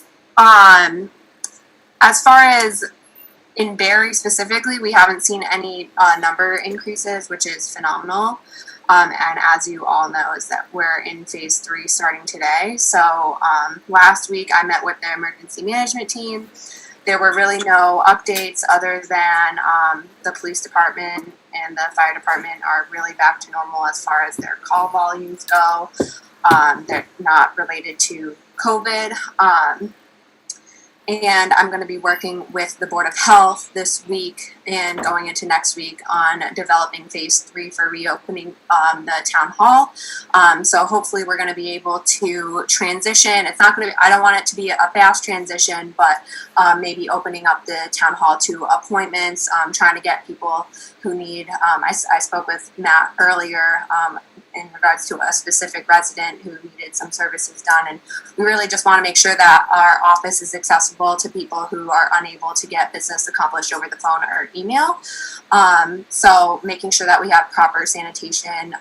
as far as in Barre specifically, we haven't seen any number increases, which is phenomenal. And as you all know, is that we're in phase 3 starting today. So last week I met with the emergency management team. There were really no updates other than the police department and the fire department are really back to normal as far as their call volumes go. They're not related to COVID. And I'm going to be working with the Board of Health this week and going into next week on developing phase 3 for reopening the town hall. So hopefully we're going to be able to transition. It's not going to be, I don't want it to be a fast transition, but maybe opening up the town hall to appointments, trying to get people who need, I spoke with Matt earlier in regards to a specific resident who needed some services done. And we really just want to make sure that our office is accessible to people who are unable to get business accomplished over the phone or email. So making sure that we have proper sanitation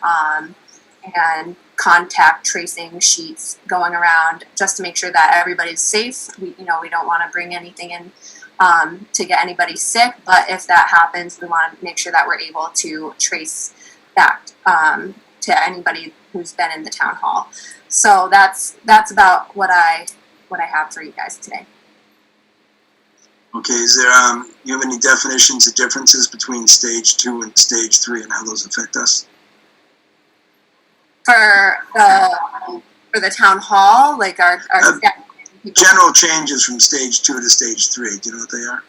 and contact tracing sheets going around just to make sure that everybody's safe. We don't want to bring anything in to get anybody sick, but if that happens, we want to make sure that we're able to trace that to anybody who's been in the town hall. So that's about what I have for you guys today. Okay, is there, you have any definitions of differences between stage 2 and stage 3 and how those affect us? For the town hall, like our staff, General changes from stage 2 to stage 3, do you know what they are?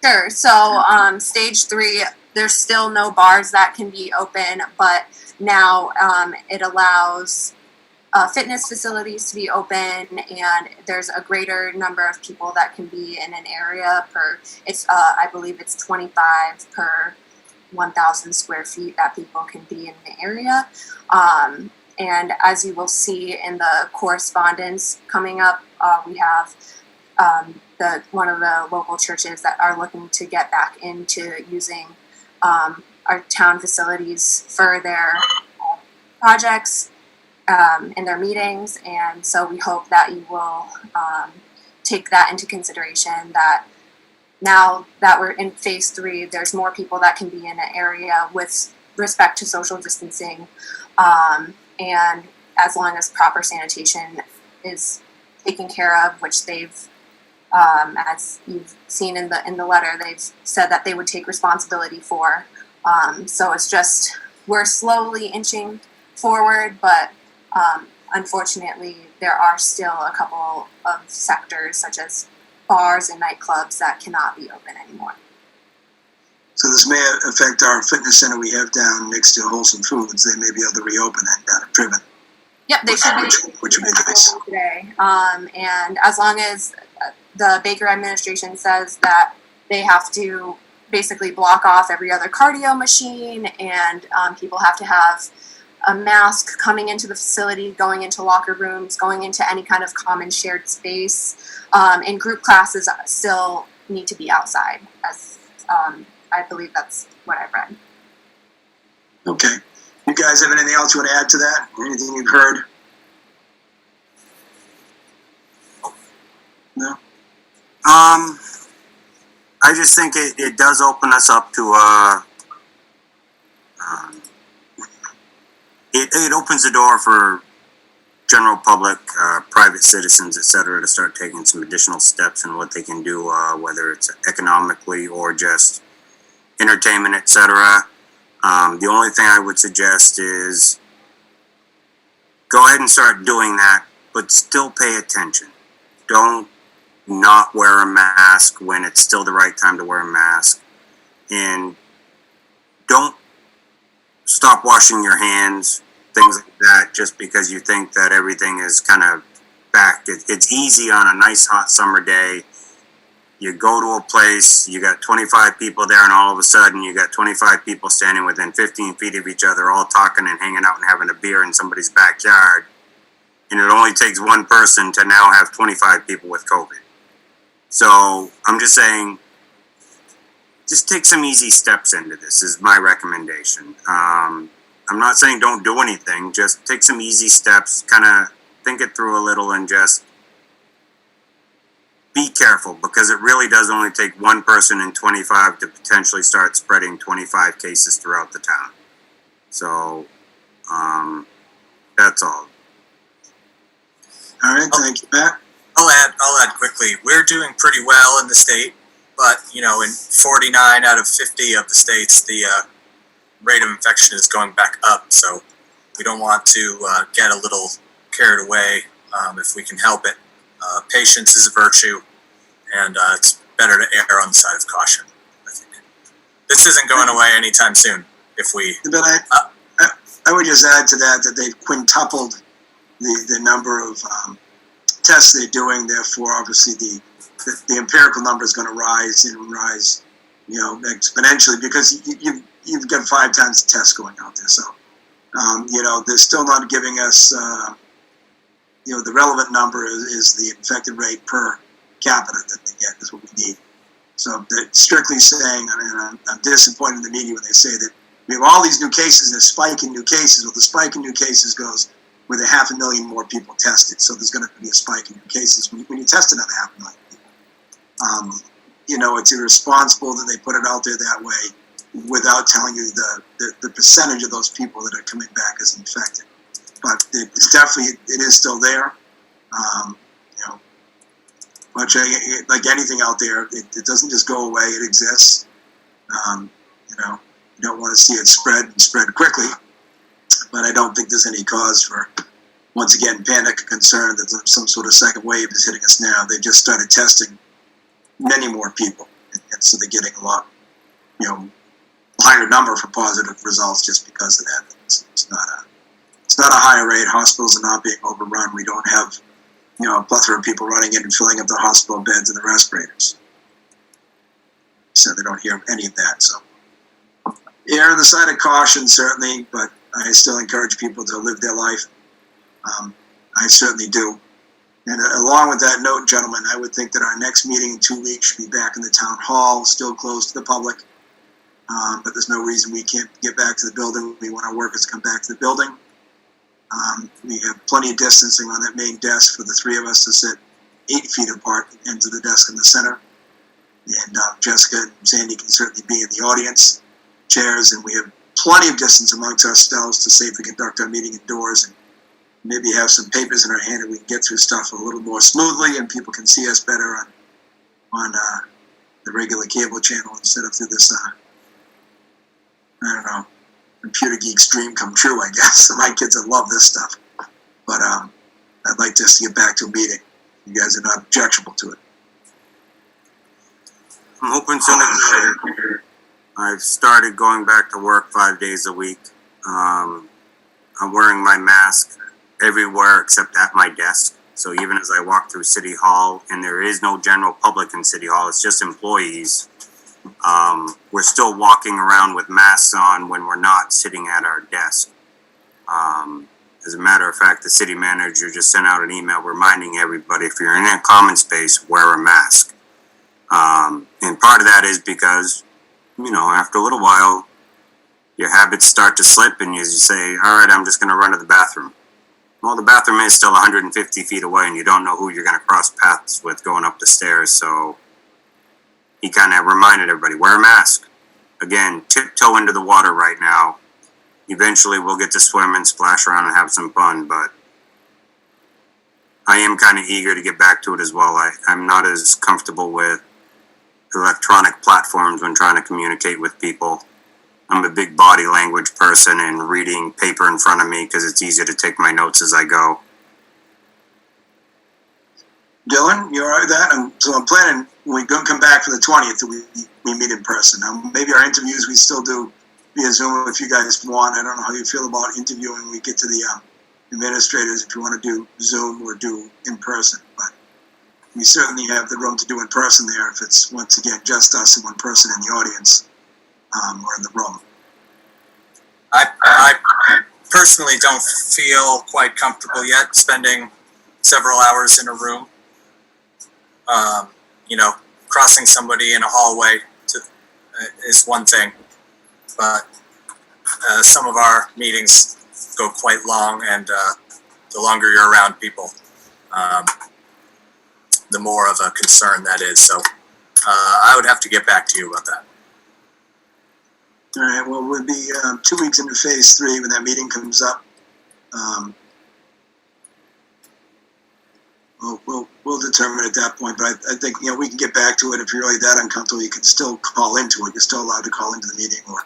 Sure. So stage 3, there's still no bars that can be open, but now it allows fitness facilities to be open, and there's a greater number of people that can be in an area per. It's I believe it's 25 per 1,000 square feet that people can be in the area. And as you will see in the correspondence coming up, we have one of the local churches that are looking to get back into using our town facilities for their projects and their meetings. And so we hope that you will take that into consideration, that now that we're in phase 3, there's more people that can be in an area with respect to social distancing. And as long as proper sanitation is taken care of, which they've, as you've seen in the letter, they've said that they would take responsibility for. So it's just, we're slowly inching forward, but unfortunately there are still a couple of sectors such as bars and nightclubs that cannot be open anymore. So this may affect our fitness center we have down next to Wholesome Foods. They may be able to reopen that down at Driven. Yep, they should be. Which would be nice. Today. And as long as the Baker administration says that they have to basically block off every other cardio machine, and people have to have a mask coming into the facility, going into locker rooms, going into any kind of common shared space, and group classes still need to be outside, as I believe that's what I've read. Okay. You guys have anything else you want to add to that? Anything you've heard? No? I just think it does open us up to it opens the door for general public, private citizens, et cetera, to start taking some additional steps in what they can do, whether it's economically or just entertainment, et cetera. The only thing I would suggest is go ahead and start doing that, but still pay attention. Don't not wear a mask when it's still the right time to wear a mask. And don't stop washing your hands, things like that, just because you think that everything is kind of back. It's easy on a nice hot summer day. You go to a place, you got 25 people there, and all of a sudden you got 25 people standing within 15 feet of each other, all talking and hanging out and having a beer in somebody's backyard. And it only takes one person to now have 25 people with COVID. So I'm just saying, just take some easy steps into this is my recommendation. I'm not saying don't do anything, just take some easy steps, kind of think it through a little and just be careful, because it really does only take one person in 25 to potentially start spreading 25 cases throughout the town. So, that's all. All right, thank you, Matt. I'll add quickly. We're doing pretty well in the state, but you know, in 49 out of 50 of the states, the rate of infection is going back up. So we don't want to get a little carried away if we can help it. Patience is a virtue, and it's better to err on the side of caution. I think this isn't going away anytime soon. If we, But I would just add to that they've quintupled the number of tests they're doing. Therefore, obviously, the empirical number is going to rise, you know, exponentially, because you've got 5 times the tests going out there. So, you know, they're still not giving us, you know, the relevant number is the infected rate per capita that they get is what we need. So they're strictly saying, I mean, I'm disappointed in the media when they say that we have all these new cases, there's spike in new cases. Well, the spike in new cases goes with 500,000 more people tested. So there's going to be a spike in new cases when you test another 500,000 people. You know, it's irresponsible that they put it out there that way without telling you the percentage of those people that are coming back as infected. But it's definitely, it is still there. You know, much like anything out there, it doesn't just go away, it exists. You know, you don't want to see it spread quickly, but I don't think there's any cause for, once again, panic or concern that some sort of second wave is hitting us now. They just started testing many more people, and so they're getting a lot, you know, higher number for positive results just because of that. It's not a higher rate. Hospitals are not being overrun. We don't have, you know, a plethora of people running in and filling up the hospital beds and the respirators. So they don't hear any of that. So err on the side of caution, certainly, but I still encourage people to live their life. I certainly do. And along with that note, gentlemen, I would think that our next meeting in 2 weeks should be back in the town hall, still closed to the public. But there's no reason we can't get back to the building. We want our workers to come back to the building. We have plenty of distancing on that main desk for the 3 of us to sit 8 feet apart, ends of the desk in the center. And Jessica and Sandy can certainly be in the audience chairs, and we have plenty of distance amongst ourselves to safely conduct our meeting indoors, and maybe have some papers in our hand and we can get through stuff a little more smoothly, and people can see us better on the regular cable channel instead of through this, I don't know, computer geek's dream come true, I guess. My kids would love this stuff. But I'd like just to get back to a meeting. You guys are not objectionable to it. I'm hoping sooner than later. I've started going back to work 5 days a week. I'm wearing my mask everywhere except at my desk. So even as I walk through City Hall, and there is no general public in City Hall, it's just employees, we're still walking around with masks on when we're not sitting at our desk. As a matter of fact, the city manager just sent out an email reminding everybody, if you're in a common space, wear a mask. And part of that is because, you know, after a little while, your habits start to slip and you say, all right, I'm just going to run to the bathroom. Well, the bathroom is still 150 feet away and you don't know who you're going to cross paths with going up the stairs. So he kind of reminded everybody, wear a mask. Again, tiptoe into the water right now. Eventually we'll get to swim and splash around and have some fun, but I am kind of eager to get back to it as well. I'm not as comfortable with electronic platforms when trying to communicate with people. I'm a big body language person and reading paper in front of me because it's easier to take my notes as I go. Dylan, you all right with that? So I'm planning, when we come back for the 20th, we meet in person. Now, maybe our interviews we still do via Zoom if you guys want. I don't know how you feel about interviewing when we get to the administrators, if you want to do Zoom or do in person. But we certainly have the room to do in person there if it's, once again, just us and one person in the audience or in the room. I personally don't feel quite comfortable yet spending several hours in a room. Crossing somebody in a hallway is one thing, but some of our meetings go quite long, and the longer you're around people, the more of a concern that is. So I would have to get back to you about that. All right, well, we'll be 2 weeks into phase 3 when that meeting comes up. We'll determine at that point, but I think, we can get back to it. If you're really that uncomfortable, you can still call into it. You're still allowed to call into the meeting or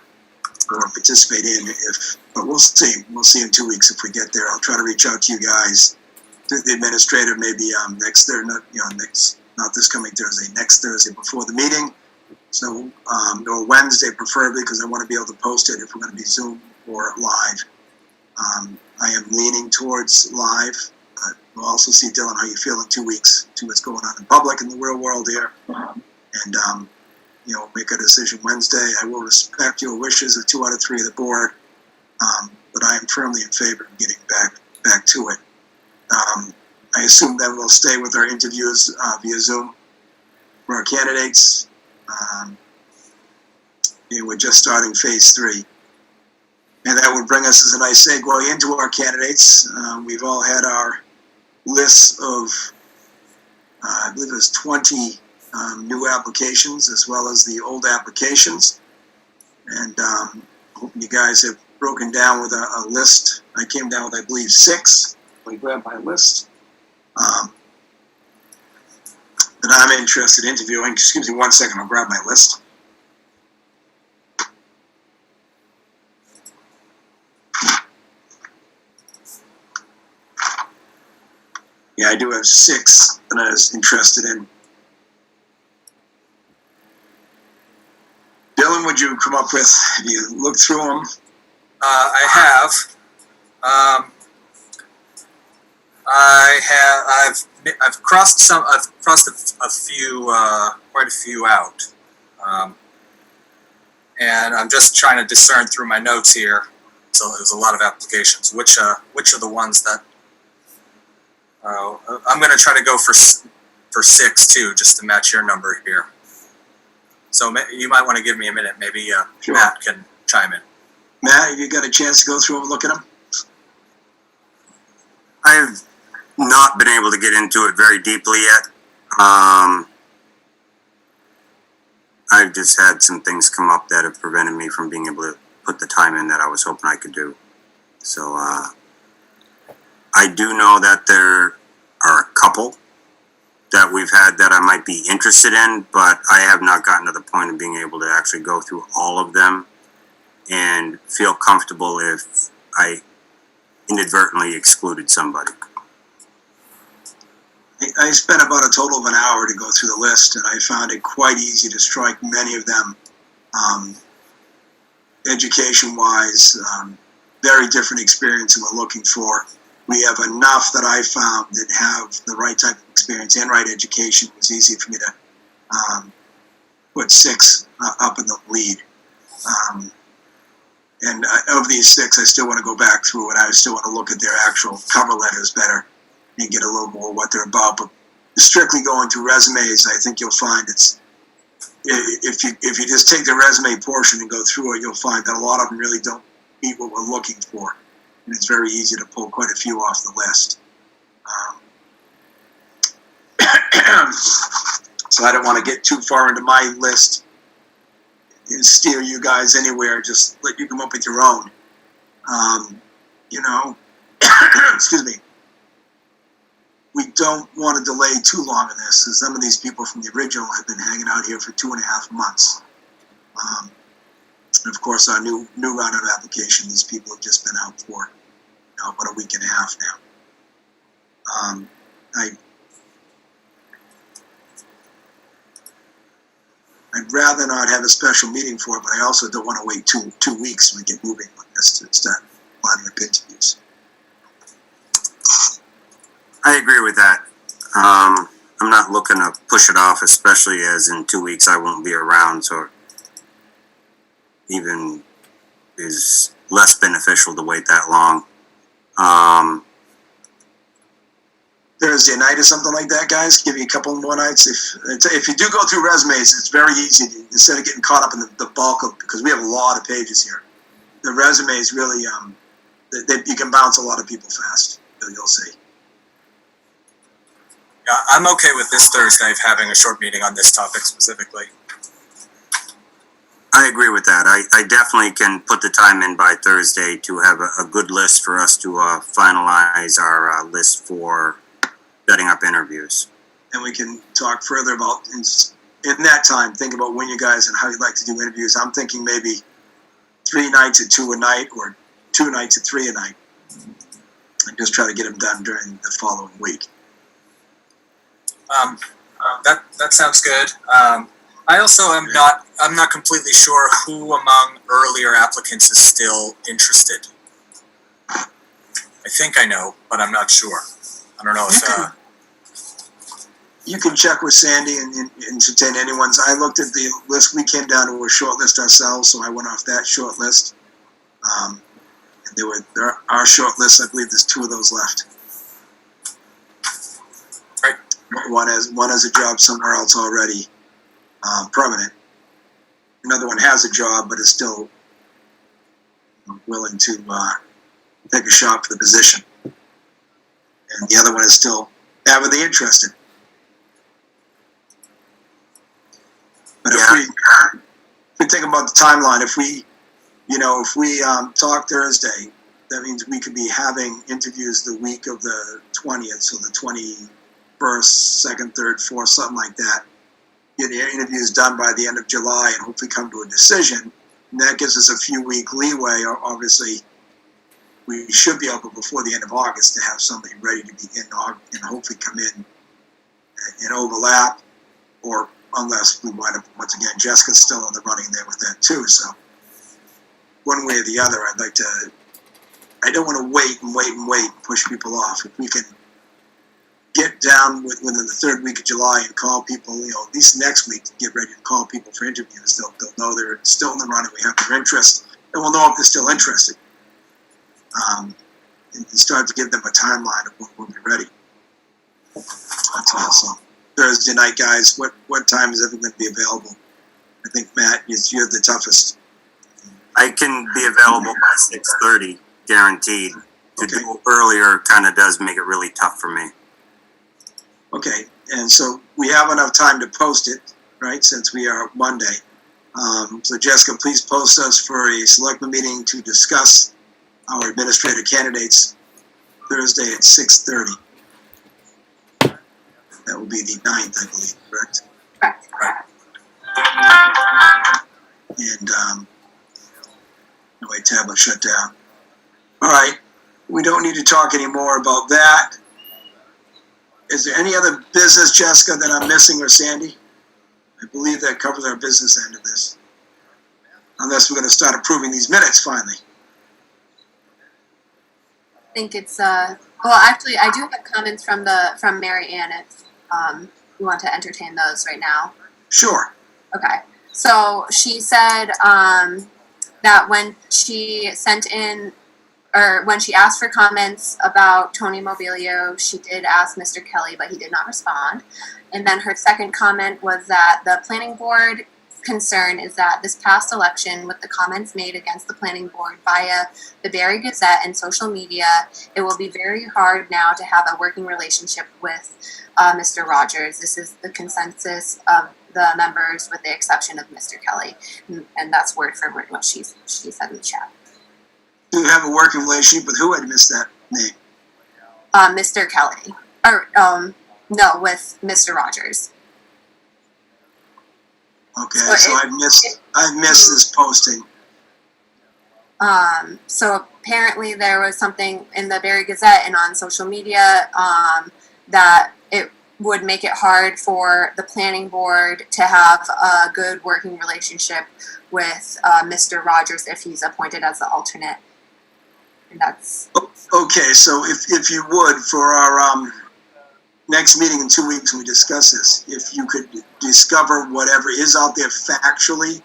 participate in but we'll see. We'll see in 2 weeks if we get there. I'll try to reach out to you guys, to the administrator, maybe next Thursday, not this coming Thursday, next Thursday before the meeting. So, or Wednesday preferably, because I want to be able to post it if we're going to be Zoom or live. I am leaning towards live. We'll also see, Dylan, how you feel in 2 weeks, to what's going on in public in the real world here. And, make a decision Wednesday. I will respect your wishes of 2 out of 3 of the board, but I am firmly in favor of getting back to it. I assume then we'll stay with our interviews via Zoom for our candidates. We're just starting phase 3. And that would bring us as a nice segue into our candidates. We've all had our lists of, I believe it was 20 new applications as well as the old applications. And hoping you guys have broken down with a list. I came down with, I believe, 6. Let me grab my list. That I'm interested in interviewing. Excuse me 1 second, I'll grab my list. Yeah, I do have 6 that I was interested in. Dylan, would you come up with, have you looked through them? I have. I've crossed a few, quite a few out. And I'm just trying to discern through my notes here. So there's a lot of applications. Which are the ones that, I'm going to try to go for 6 too, just to match your number here. So you might want to give me a minute. Maybe Sure. Matt can chime in. Matt, have you got a chance to go through them and look at them? I've not been able to get into it very deeply yet. I've just had some things come up that have prevented me from being able to put the time in that I was hoping I could do. So I do know that there are a couple that we've had that I might be interested in, but I have not gotten to the point of being able to actually go through all of them and feel comfortable if I inadvertently excluded somebody. I spent about a total of an hour to go through the list, and I found it quite easy to strike many of them. Education-wise, very different experience than we're looking for. We have enough that I found that have the right type of experience and right education. It was easy for me to put 6 up in the lead. And of these 6, I still want to go back through and I still want to look at their actual cover letters better and get a little more what they're about. But strictly going through resumes, I think you'll find it's, if you just take the resume portion and go through it, you'll find that a lot of them really don't meet what we're looking for. And it's very easy to pull quite a few off the list. So I don't want to get too far into my list and steer you guys anywhere. Just let you come up with your own. Excuse me. We don't want to delay too long in this, as some of these people from the original have been hanging out here for 2.5 months. And of course, our new round of application, these people have just been out for, about a week and a half now. I'd rather not have a special meeting for it, but I also don't want to wait two weeks when we get moving on this to start lining up interviews. I agree with that. I'm not looking to push it off, especially as in 2 weeks I won't be around, so even is less beneficial to wait that long. Thursday night or something like that, guys. Give you a couple more nights. If you do go through resumes, it's very easy to, instead of getting caught up in the bulk of, because we have a lot of pages here. The resumes really, you can bounce a lot of people fast. You'll see. Yeah, I'm okay with this Thursday of having a short meeting on this topic specifically. I agree with that. I definitely can put the time in by Thursday to have a good list for us to finalize our list for setting up interviews. And we can talk further about, in that time, think about when you guys and how you'd like to do interviews. I'm thinking maybe 3 nights at 2 a night or 2 nights at 3 a night. And just try to get them done during the following week. That sounds good. I also am not completely sure who among earlier applicants is still interested. I think I know, but I'm not sure. I don't know if You can check with Sandy and entertain anyone's. I looked at the list. We came down to a short list ourselves, so I went off that short list. And there are short lists. I believe there's 2 of those left. Right. One has a job somewhere else already, permanent. Another one has a job, but is still willing to take a shot for the position. And the other one is still avidly interested. But if we think about the timeline, if we talk Thursday, that means we could be having interviews the week of the 20th, so the 21st, 2nd, 3rd, 4th, something like that. Get the interviews done by the end of July and hopefully come to a decision. And that gives us a few week leeway. Obviously, we should be able before the end of August to have somebody ready to be in and hopefully come in and overlap, or unless we wind up, once again, Jessica's still in the running there with that too. So one way or the other, I don't want to wait and push people off. If we can get down within the 3rd week of July and call people, at least next week, to get ready to call people for interviews, they'll know they're still in the running, we have their interest, and we'll know if they're still interested. And start to give them a timeline of when we'll be ready. That's all. So Thursday night, guys, what time is everyone going to be available? I think, Matt, you're the toughest. I can be available by 6:30, guaranteed. To Okay. do earlier kind of does make it really tough for me. Okay, and so we have enough time to post it, right, since we are Monday. So Jessica, please post us for a selectmen meeting to discuss our administrator candidates Thursday at 6:30. That will be the 9th, I believe, correct? Correct. And, no way, tablet shut down. All right, we don't need to talk anymore about that. Is there any other business, Jessica, that I'm missing, or Sandy? I believe that covers our business end of this. Unless we're going to start approving these minutes finally. I think it's well, actually, I do have comments from Mary Ann if you want to entertain those right now. Sure. Okay. So she said that when she sent in, or when she asked for comments about Tony Mobilio, she did ask Mr. Kelly, but he did not respond. And then her second comment was that the planning board concern is that this past election, with the comments made against the planning board via the Barre Gazette and social media, it will be very hard now to have a working relationship with Mr. Rogers. This is the consensus of the members, with the exception of Mr. Kelly, and that's word for word what she said in the chat. Do you have a working relationship with who? I missed that name. Mr. Kelly, or no, with Mr. Rogers. Okay, So so I've missed this posting. So apparently there was something in the Barre Gazette and on social media that it would make it hard for the planning board to have a good working relationship with Mr. Rogers if he's appointed as the alternate. And that's Okay, so if you would, for our next meeting in 2 weeks when we discuss this, if you could discover whatever is out there factually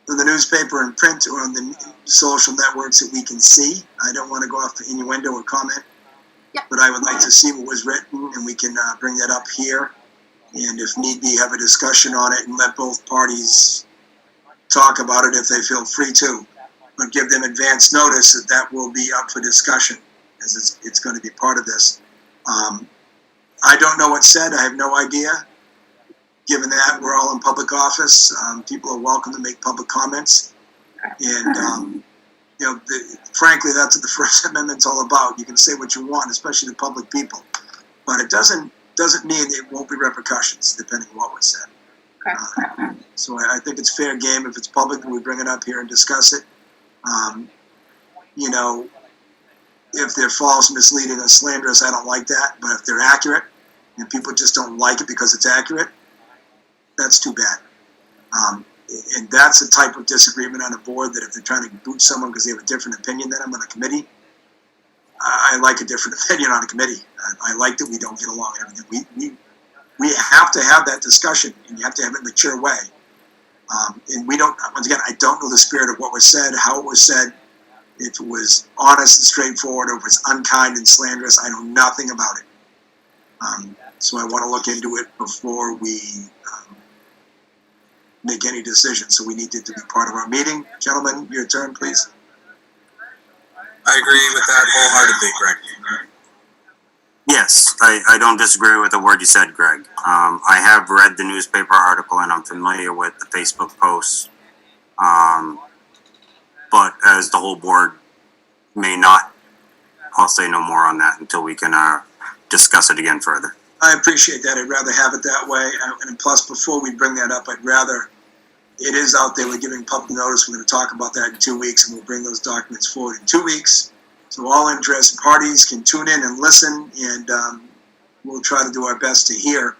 in the newspaper and print or on the social networks that we can see. I don't want to go off the innuendo or comment. Yep. But I would like to see what was written, and we can bring that up here. And if need be, have a discussion on it and let both parties talk about it if they feel free to. But give them advance notice that that will be up for discussion, as it's going to be part of this. I don't know what's said. I have no idea. Given that we're all in public office, people are welcome to make public comments. And, you know, frankly, that's what the First Amendment's all about. You can say what you want, especially to public people. But it doesn't mean there won't be repercussions, depending on what was said. okay. So I think it's fair game. If it's public, we bring it up here and discuss it. You know, if they're false, misleading, or slanderous, I don't like that. But if they're accurate, and people just don't like it because it's accurate, that's too bad. And that's the type of disagreement on a board that if they're trying to boot someone because they have a different opinion than them on a committee, I like a different opinion on a committee. I like that we don't get along and everything. We have to have that discussion, and you have to have it in a mature way. And we don't, once again, I don't know the spirit of what was said, how it was said, if it was honest and straightforward, or if it's unkind and slanderous. I know nothing about it. So I want to look into it before we make any decisions. So we need it to be part of our meeting. Gentlemen, your turn, please. I agree with that wholeheartedly, Greg. Yes, I don't disagree with the word you said, Greg. I have read the newspaper article and I'm familiar with the Facebook posts. But as the whole board may not, I'll say no more on that until we can discuss it again further. I appreciate that. I'd rather have it that way. And plus, before we bring that up, I'd rather, it is out there. We're giving public notice. We're going to talk about that in 2 weeks, and we'll bring those documents forward in 2 weeks. So all interested parties can tune in and listen, and we'll try to do our best to hear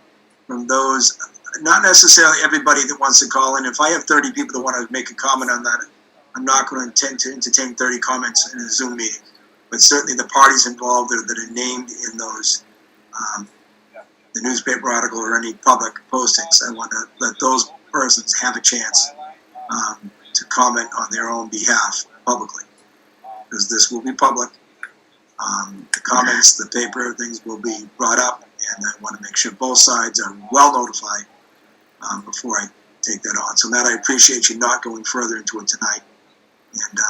from those, not necessarily everybody that wants to call in. If I have 30 people that want to make a comment on that, I'm not going to intend to entertain 30 comments in a Zoom meeting. But certainly the parties involved that are named in those, the newspaper article or any public postings, I want to let those persons have a chance to comment on their own behalf publicly. Because this will be public. The comments, the paper, things will be brought up, and I want to make sure both sides are well notified before I take that on. So Matt, I appreciate you not going further into it tonight, and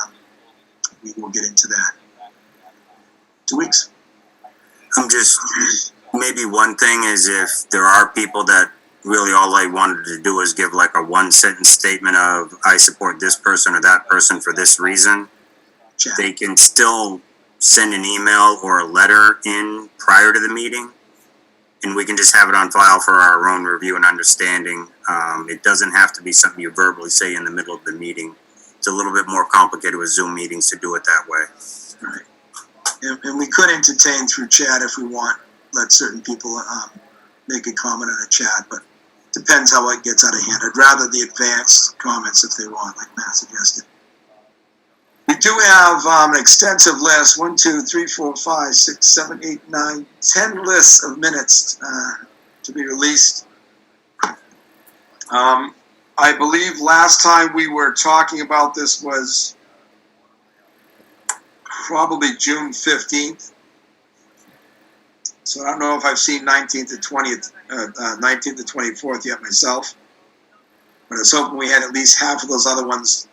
we will get into that. 2 weeks. I'm just, maybe one thing is if there are people that really all I wanted to do is give like a 1-sentence statement of I support this person or that person for this reason, Chat. they can still send an email or a letter in prior to the meeting, and we can just have it on file for our own review and understanding. It doesn't have to be something you verbally say in the middle of the meeting. It's a little bit more complicated with Zoom meetings to do it that way. Right. And we could entertain through chat if we want, let certain people make a comment in a chat, but depends how it gets out of hand. I'd rather the advanced comments if they want, like Matt suggested. We do have an extensive list, 1, 2, 3, 4, 5, 6, 7, 8, 9, 10 lists of minutes to be released. I believe last time we were talking about this was probably June 15th. So I don't know if I've seen 19th to 20th, 19th to 24th yet myself. But I was hoping we had at least half of those other ones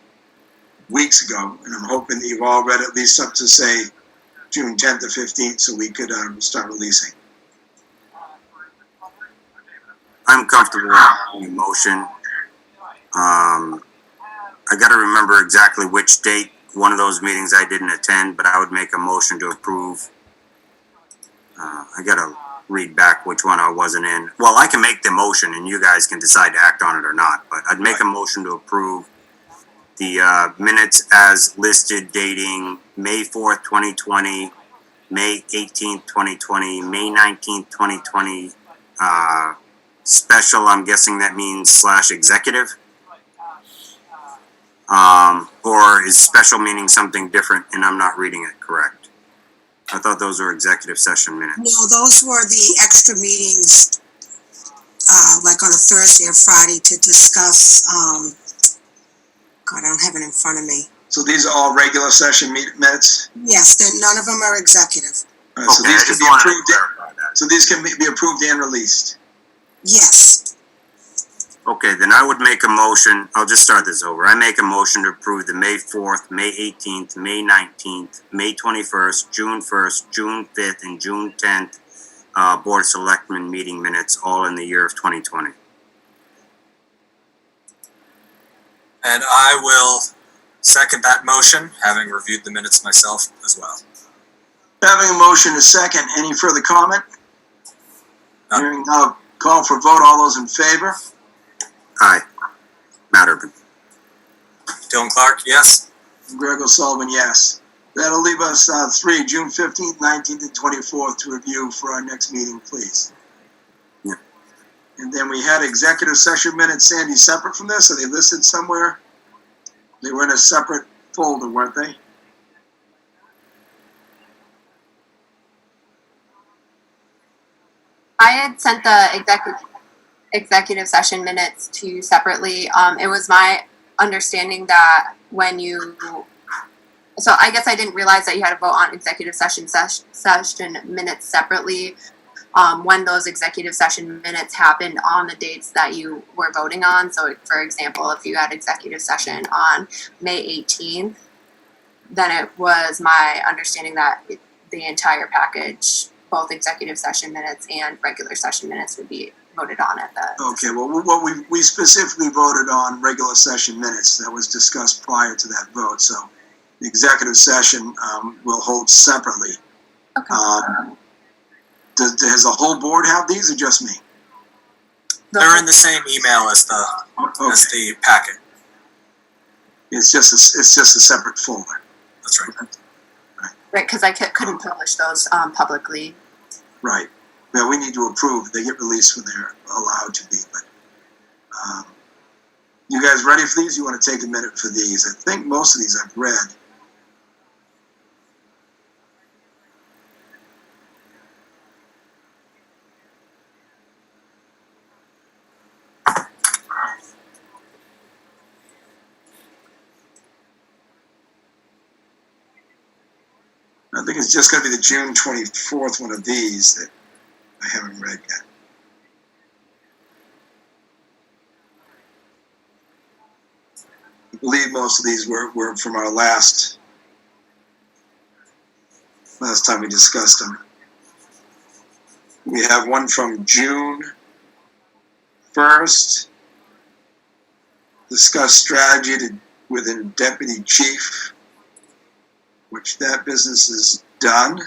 weeks ago. And I'm hoping that you've all read at least up to, say, June 10th to 15th so we could start releasing. I'm comfortable with the motion. I got to remember exactly which date one of those meetings I didn't attend, but I would make a motion to approve. I got to read back which one I wasn't in. Well, I can make the motion and you guys can decide to act on it or not, but I'd make a motion to approve the minutes as listed dating May 4th, 2020, May 18th, 2020, May 19th, 2020, special, I'm guessing that means / executive. Or is special meaning something different and I'm not reading it correct? I thought those were executive session minutes. No, those were the extra meetings, like on a Thursday or Friday to discuss, God, I don't have it in front of me. So these are all regular session minutes? Yes, then none of them are executive. All right, so Okay, I these can just be wanted to approved, clarify that. so these can be approved and released. Yes. Okay, then I would make a motion, I'll just start this over. I make a motion to approve the May 4th, May 18th, May 19th, May 21st, June 1st, June 5th, and June 10th, Board of Selectmen meeting minutes, all in the year of 2020. And I will second that motion, having reviewed the minutes myself as well. Having a motion is second, any further comment? None. Hearing none, call for vote, all those in favor? Aye. Matt Urban. Dylan Clark, yes. Greg O'Sullivan, yes. That'll leave us three, June 15th, 19th, and 24th to review for our next meeting, please. Yeah. And then we had executive session minutes, Sandy, separate from this? Are they listed somewhere? They were in a separate folder, weren't they? I had sent the executive session minutes to you separately. It was my understanding that when you, so I guess I didn't realize that you had to vote on executive session minutes separately. When those executive session minutes happened on the dates that you were voting on. So for example, if you had executive session on May 18th, then it was my understanding that the entire package, both executive session minutes and regular session minutes, would be voted on at the. Okay, well, what we specifically voted on regular session minutes. That was discussed prior to that vote, so the executive session will hold separately. Okay. Does the whole board have these or just me? They're in the same email as the packet. It's just a separate folder. That's right. Right, because I couldn't publish those publicly. Right. Well, we need to approve. They get released when they're allowed to be. But you guys ready for these? You want to take a minute for these? I think most of these I've read. I think it's just going to be the June 24th one of these that I haven't read yet. I believe most of these were from our last time we discussed them. We have one from June 1st. Discuss strategy within deputy chief, which that business is done.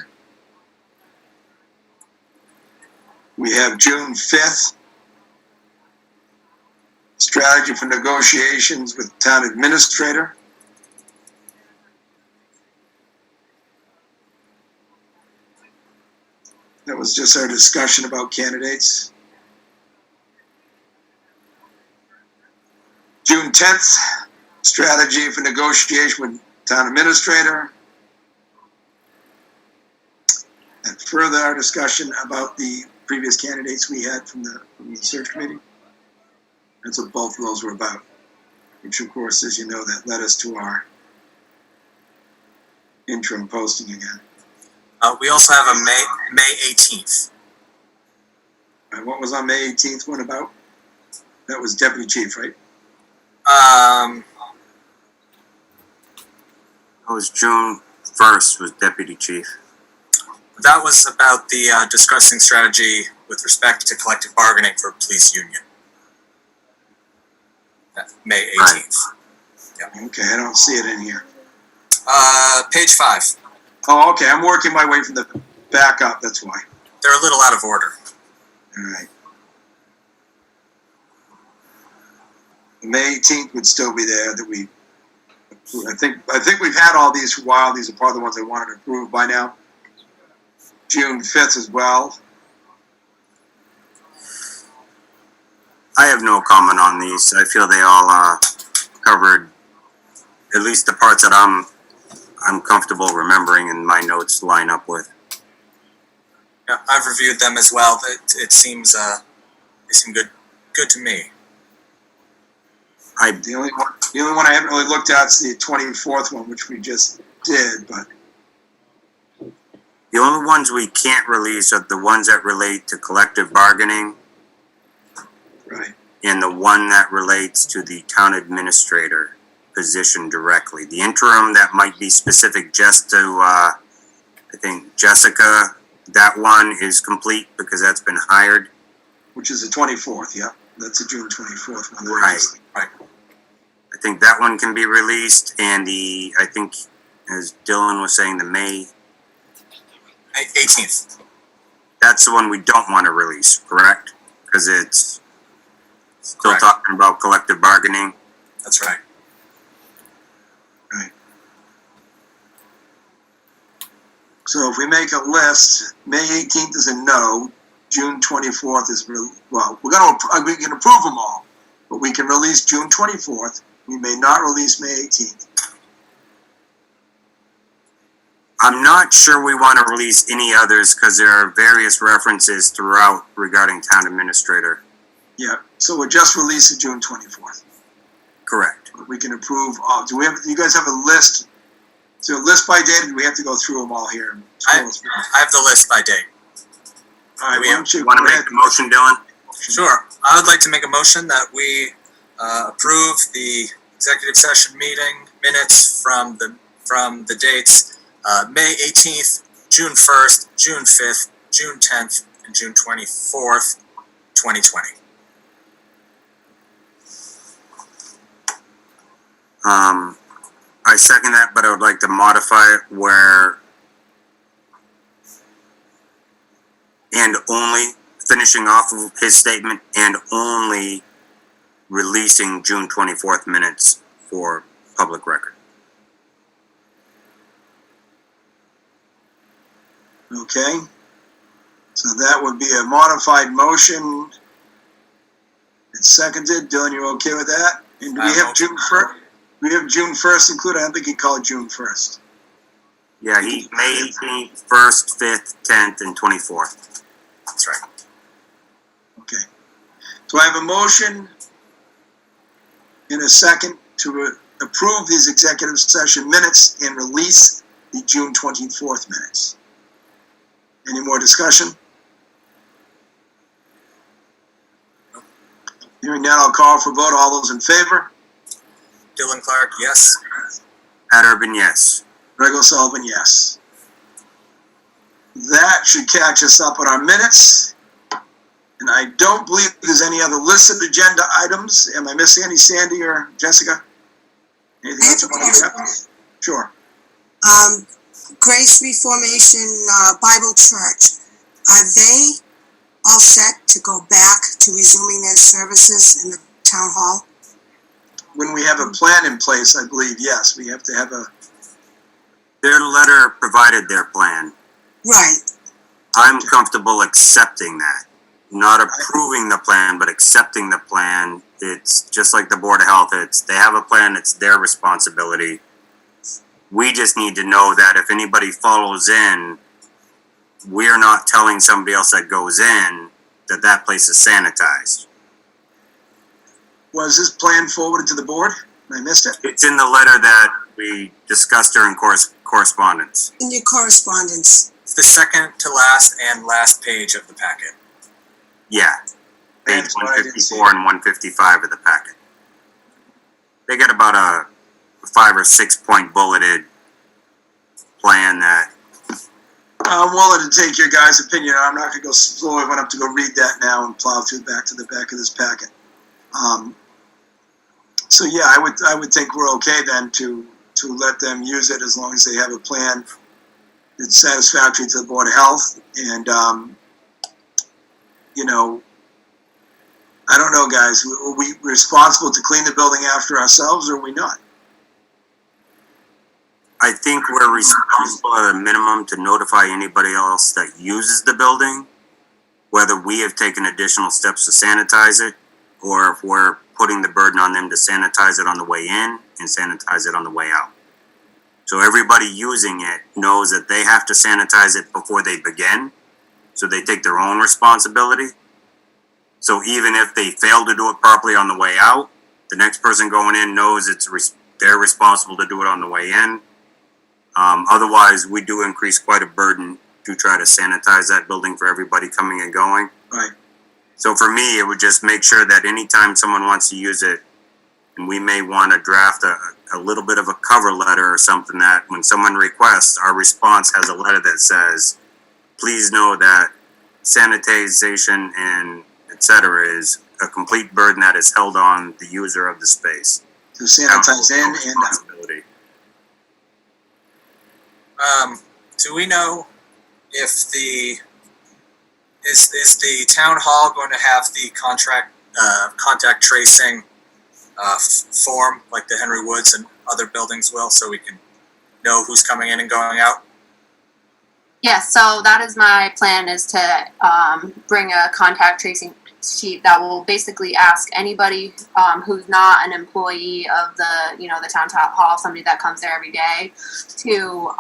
We have June 5th, strategy for negotiations with town administrator. That was just our discussion about candidates. June 10th, strategy for negotiation with town administrator. And further our discussion about the previous candidates we had from the search committee. That's what both of those were about. Which of course, as you know, that led us to our interim posting again. We also have a May 18th. And what was on May 18th one about? That was deputy chief, right? That was June 1st was deputy chief. That was about the discussing strategy with respect to collective bargaining for police union. May 18th. Okay, I don't see it in here. Page 5. Oh, okay, I'm working my way from the back up, that's why. They're a little out of order. All right. May 18th would still be there that we I think we've had all these for a while. These are part of the ones I wanted to approve by now. June 5th as well. I have no comment on these. I feel they all covered at least the parts that I'm comfortable remembering and my notes line up with. Yeah, I've reviewed them as well. It seems they seem good to me. The only one I haven't really looked at is the 24th one, which we just did, but The only ones we can't release are the ones that relate to collective bargaining right. and the one that relates to the town administrator position directly. The interim, that might be specific just to, I think, Jessica. That one is complete because that's been hired. Which is the 24th, yeah. That's the June 24th one. Right. I think that one can be released, and I think, as Dylan was saying, the May, 18th. that's the one we don't want to release, correct? Because it's still Correct. talking about collective bargaining. That's right. Right. So if we make a list, May 18th is a no, June 24th is, well, we can approve them all, but we can release June 24th. We may not release May 18th. I'm not sure we want to release any others because there are various references throughout regarding town administrator. Yeah, so we'll just release the June 24th. Correct. We can approve all. Do you guys have a list? So a list by date, and we have to go through them all here. I have the list by date. All right, why don't you Want to go make ahead? the motion, Dylan? Sure. I would like to make a motion that we approve the executive session meeting minutes from the dates May 18th, June 1st, June 5th, June 10th, and June 24th, 2020. I second that, but I would like to modify it where and only finishing off of his statement and only releasing June 24th minutes for public record. Okay. So that would be a modified motion. It's seconded. Dylan, you're okay with that? And do we have June 1st? We have June 1st included. I don't think he called June 1st. Yeah, he May 18th, 1st, 5th, 10th, and 24th. That's right. Okay. So I have a motion in a second to approve these executive session minutes and release the June 24th minutes. Any more discussion? Hearing none, I'll call for vote. All those in favor? Dylan Clark, yes. Pat Urban, yes. Greg O'Sullivan, yes. That should catch us up on our minutes. And I don't believe there's any other listed agenda items. Am I missing any, Sandy or Jessica? Anything else you want to bring up? Sure. Grace Reformation Bible Church, are they all set to go back to resuming their services in the town hall? When we have a plan in place, I believe, yes, we have to have a, Their letter provided their plan. Right. I'm comfortable accepting that. Not approving the plan, but accepting the plan. It's just like the Board of Health. They have a plan, it's their responsibility. We just need to know that if anybody follows in, we're not telling somebody else that goes in that place is sanitized. was this plan forwarded to the board? I missed it. It's in the letter that we discussed during correspondence. In your correspondence? It's the second to last and last page of the packet. Yeah. Page That's what I didn't see. 154 and 155 of the packet. They got about a 5 or 6 point bulleted plan that I'm willing to take your guys' opinion. I'm not gonna go slow. I went up to go read that now and plow through back to the back of this packet. So yeah, I would think we're okay then to let them use it as long as they have a plan that's satisfactory to the Board of Health. And, you know, I don't know, guys, are we responsible to clean the building after ourselves or are we not? I think we're responsible at a minimum to notify anybody else that uses the building, whether we have taken additional steps to sanitize it, or if we're putting the burden on them to sanitize it on the way in and sanitize it on the way out. So everybody using it knows that they have to sanitize it before they begin, so they take their own responsibility. So even if they fail to do it properly on the way out, the next person going in knows they're responsible to do it on the way in. Otherwise, we do increase quite a burden to try to sanitize that building for everybody coming and going. Right. So for me, it would just make sure that anytime someone wants to use it, and we may want to draft a little bit of a cover letter or something, that when someone requests, our response has a letter that says, please know that sanitization and et cetera is a complete burden that is held on the user of the space. To sanitize in and out. Responsibility. Do we know if is the town hall going to have the contact tracing form like the Henry Woods and other buildings will, so we can know who's coming in and going out? Yes, so that is my plan, is to bring a contact tracing sheet that will basically ask anybody who's not an employee of the town hall, somebody that comes there every day, to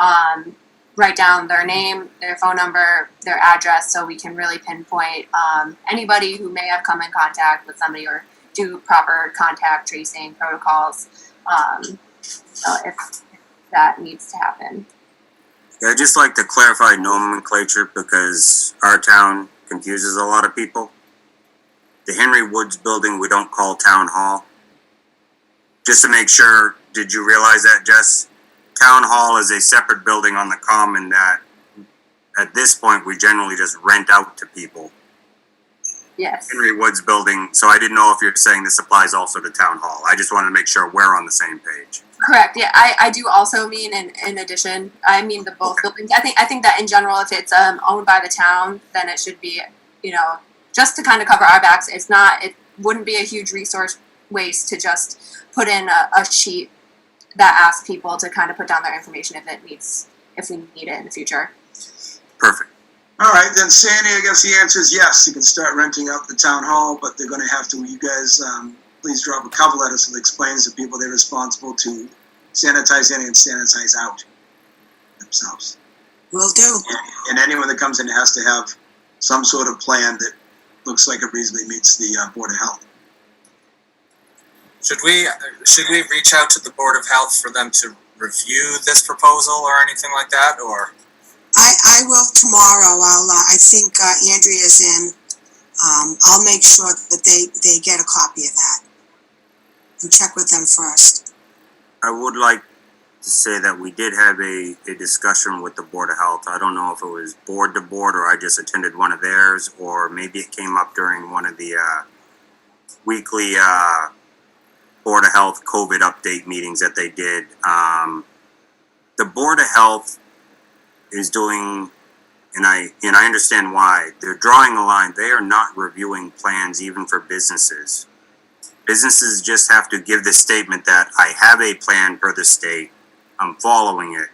write down their name, their phone number, their address, so we can really pinpoint anybody who may have come in contact with somebody, or do proper contact tracing protocols if that needs to happen. Yeah, I'd just like to clarify nomenclature, because our town confuses a lot of people. The Henry Woods building we don't call town hall. Just to make sure, did you realize that, Jess? Town hall is a separate building on the common that at this point we generally just rent out to people. Yes. Henry Woods building, so I didn't know if you're saying this applies also to town hall. I just wanted to make sure we're on the same page. Correct. Yeah, I do also mean in addition. I mean the both buildings. I think that in general, if it's owned by the town, then it should be, just to kind of cover our backs. It wouldn't be a huge resource waste to just put in a sheet that asks people to kind of put down their information if we need it in the future. Perfect. All right, then Sandy, I guess the answer is yes. You can start renting out the town hall, but they're going to have to, you guys, please drop a cover letter so that explains to people they're responsible to sanitize in and sanitize out themselves. Will do. And anyone that comes in has to have some sort of plan that looks like it reasonably meets the Board of Health. Should we reach out to the Board of Health for them to review this proposal or anything like that, or? I will tomorrow. I think Andrea's in. I'll make sure that they get a copy of that and check with them first. I would like to say that we did have a discussion with the Board of Health. I don't know if it was board to board, or I just attended one of theirs, or maybe it came up during one of the weekly Board of Health COVID update meetings that they did. The Board of Health is doing, and I understand why, they're drawing a line. They are not reviewing plans even for businesses. Businesses just have to give the statement that I have a plan per the state, I'm following it.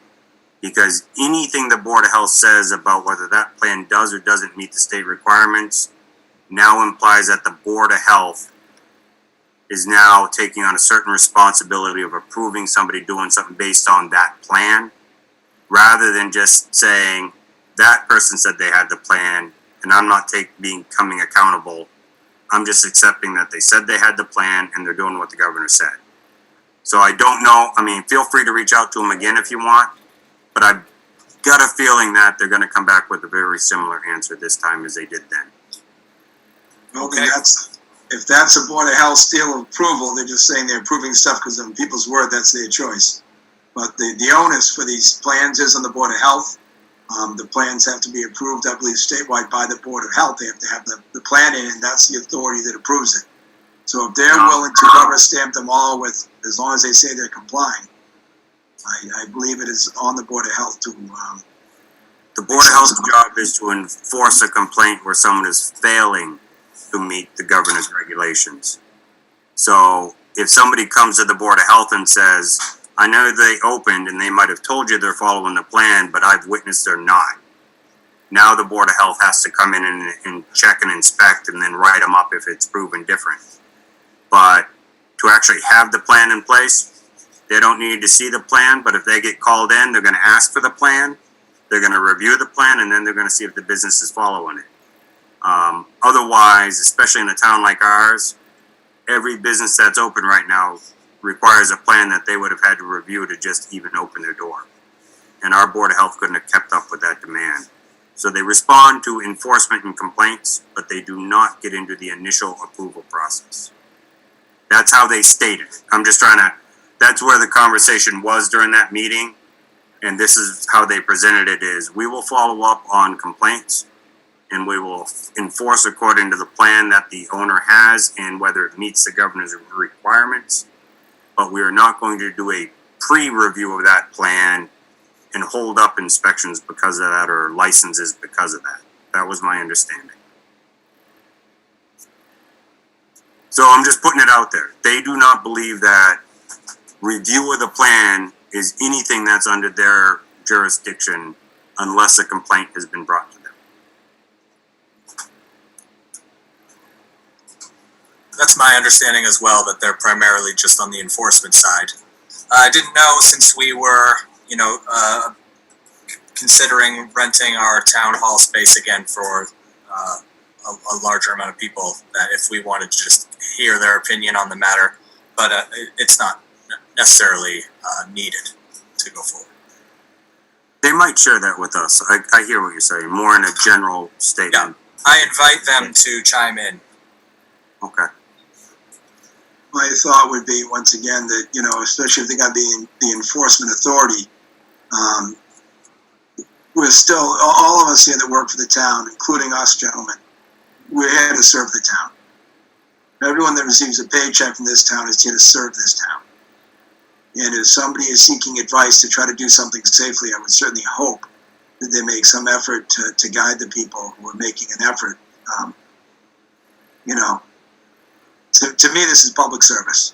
Because anything the Board of Health says about whether that plan does or doesn't meet the state requirements now implies that the Board of Health is now taking on a certain responsibility of approving somebody doing something based on that plan, rather than just saying that person said they had the plan and I'm not becoming accountable. I'm just accepting that they said they had the plan and they're doing what the governor said. So I don't know. I mean, feel free to reach out to them again if you want, but I've got a feeling that they're going to come back with a very similar answer this time as they did then. Well, then if that's a Board of Health seal of approval, they're just saying they're approving stuff because of people's word, that's their choice. But the onus for these plans is on the Board of Health. The plans have to be approved, I believe, statewide by the Board of Health. They have to have the plan in, and that's the authority that approves it. So if they're willing to rubber stamp them all with, as long as they say they're complying, I believe it is on the Board of Health to... The Board of Health's job is to enforce a complaint where someone is failing to meet the governor's regulations. So if somebody comes to the Board of Health and says, I know they opened and they might have told you they're following the plan, but I've witnessed they're not. Now the Board of Health has to come in and check and inspect and then write them up if it's proven different. But to actually have the plan in place, they don't need to see the plan, but if they get called in, they're gonna ask for the plan, they're gonna review the plan, and then they're gonna see if the business is following it. Otherwise, especially in a town like ours, every business that's open right now requires a plan that they would have had to review to just even open their door. And our Board of Health couldn't have kept up with that demand. So they respond to enforcement and complaints, but they do not get into the initial approval process. That's how they stated it. I'm just trying to, that's where the conversation was during that meeting. And this is how they presented it is, we will follow up on complaints and we will enforce according to the plan that the owner has and whether it meets the governor's requirements. But we are not going to do a pre-review of that plan and hold up inspections because of that or licenses because of that. That was my understanding. So I'm just putting it out there. They do not believe that review of the plan is anything that's under their jurisdiction unless a complaint has been brought to them. That's my understanding as well, that they're primarily just on the enforcement side. I didn't know, since we were, considering renting our town hall space again for a larger amount of people, that if we wanted to just hear their opinion on the matter, but it's not necessarily needed to go forward. They might share that with us. I hear what you're saying, more in a general statement. Yeah, I invite them to chime in. Okay. My thought would be, once again, that, especially if they got the enforcement authority, we're still, all of us here that work for the town, including us gentlemen, we're here to serve the town. Everyone that receives a paycheck from this town is here to serve this town. And if somebody is seeking advice to try to do something safely, I would certainly hope that they make some effort to guide the people who are making an effort. To me, this is public service.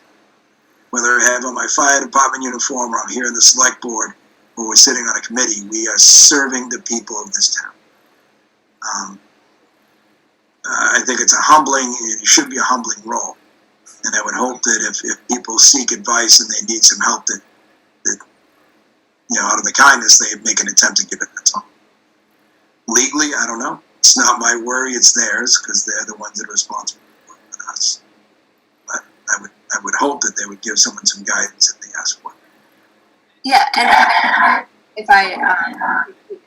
Whether I have on my fire department uniform or I'm here in the select board or we're sitting on a committee, we are serving the people of this town. I think it's a humbling, it should be a humbling role. And I would hope that if people seek advice and they need some help, that out of the kindness, they make an attempt to give it. That's all. Legally, I don't know. It's not my worry, it's theirs, because they're the ones that are responsible for it, not us. But I would hope that they would give someone some guidance if they ask for it. Yeah, and if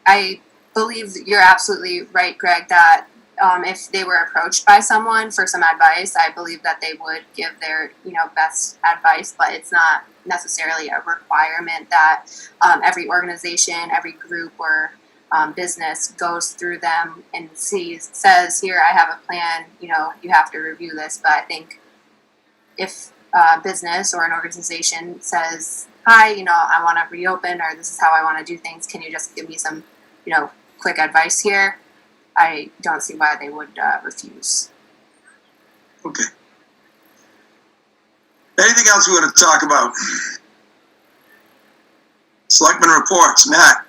I believe that you're absolutely right, Greg, that if they were approached by someone for some advice, I believe that they would give their, best advice, but it's not necessarily a requirement that every organization, every group or business goes through them and says, here, I have a plan, you have to review this. But I think if a business or an organization says, hi, I want to reopen, or this is how I want to do things, can you just give me some, quick advice here? I don't see why they would refuse. Okay. Anything else we want to talk about? Selectmen reports, Matt.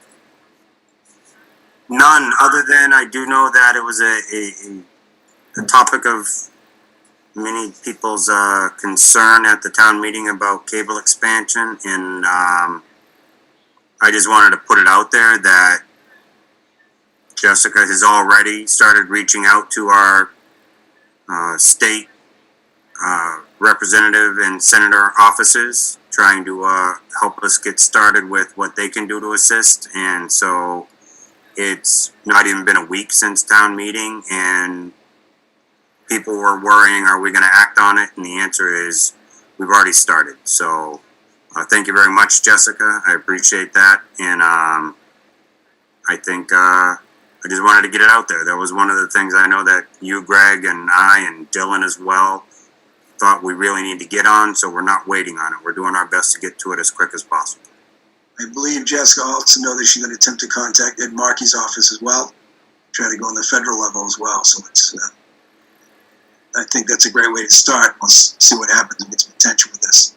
None, other than I do know that it was a topic of many people's concern at the town meeting about cable expansion, and I just wanted to put it out there that Jessica has already started reaching out to our state representative and senator offices, trying to help us get started with what they can do to assist. And so it's not even been a week since town meeting, and people were worrying, are we going to act on it? And the answer is, we've already started. So thank you very much, Jessica. I appreciate that. And I think I just wanted to get it out there. That was one of the things I know that you, Greg, and I, and Dylan as well, thought we really need to get on, so we're not waiting on it. We're doing our best to get to it as quick as possible. I believe Jessica also knows that she's going to attempt to contact Ed Markey's office as well, try to go on the federal level as well. So it's, I think that's a great way to start. We'll see what happens and get some attention with this.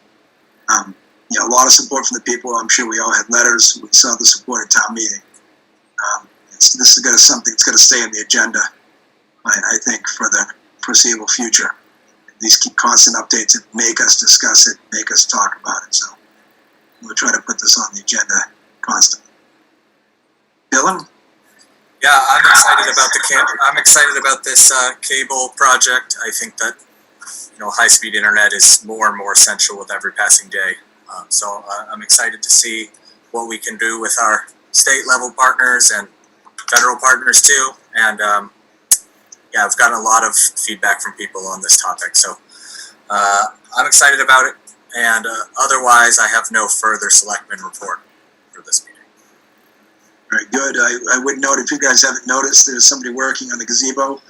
a lot of support from the people. I'm sure we all had letters. We saw the support at town meeting. This is something that's going to stay on the agenda, I think, for the foreseeable future. These keep constant updates and make us discuss it, make us talk about it. So we'll try to put this on the agenda constantly. Dylan? Yeah, I'm excited about this cable project. I think that high-speed internet is more and more essential with every passing day. So I'm excited to see what we can do with our state level partners and federal partners too. And yeah, I've gotten a lot of feedback from people on this topic. So I'm excited about it. And otherwise, I have no further selectmen report for this meeting. Very good. I would note, if you guys haven't noticed, there's somebody working on the gazebo.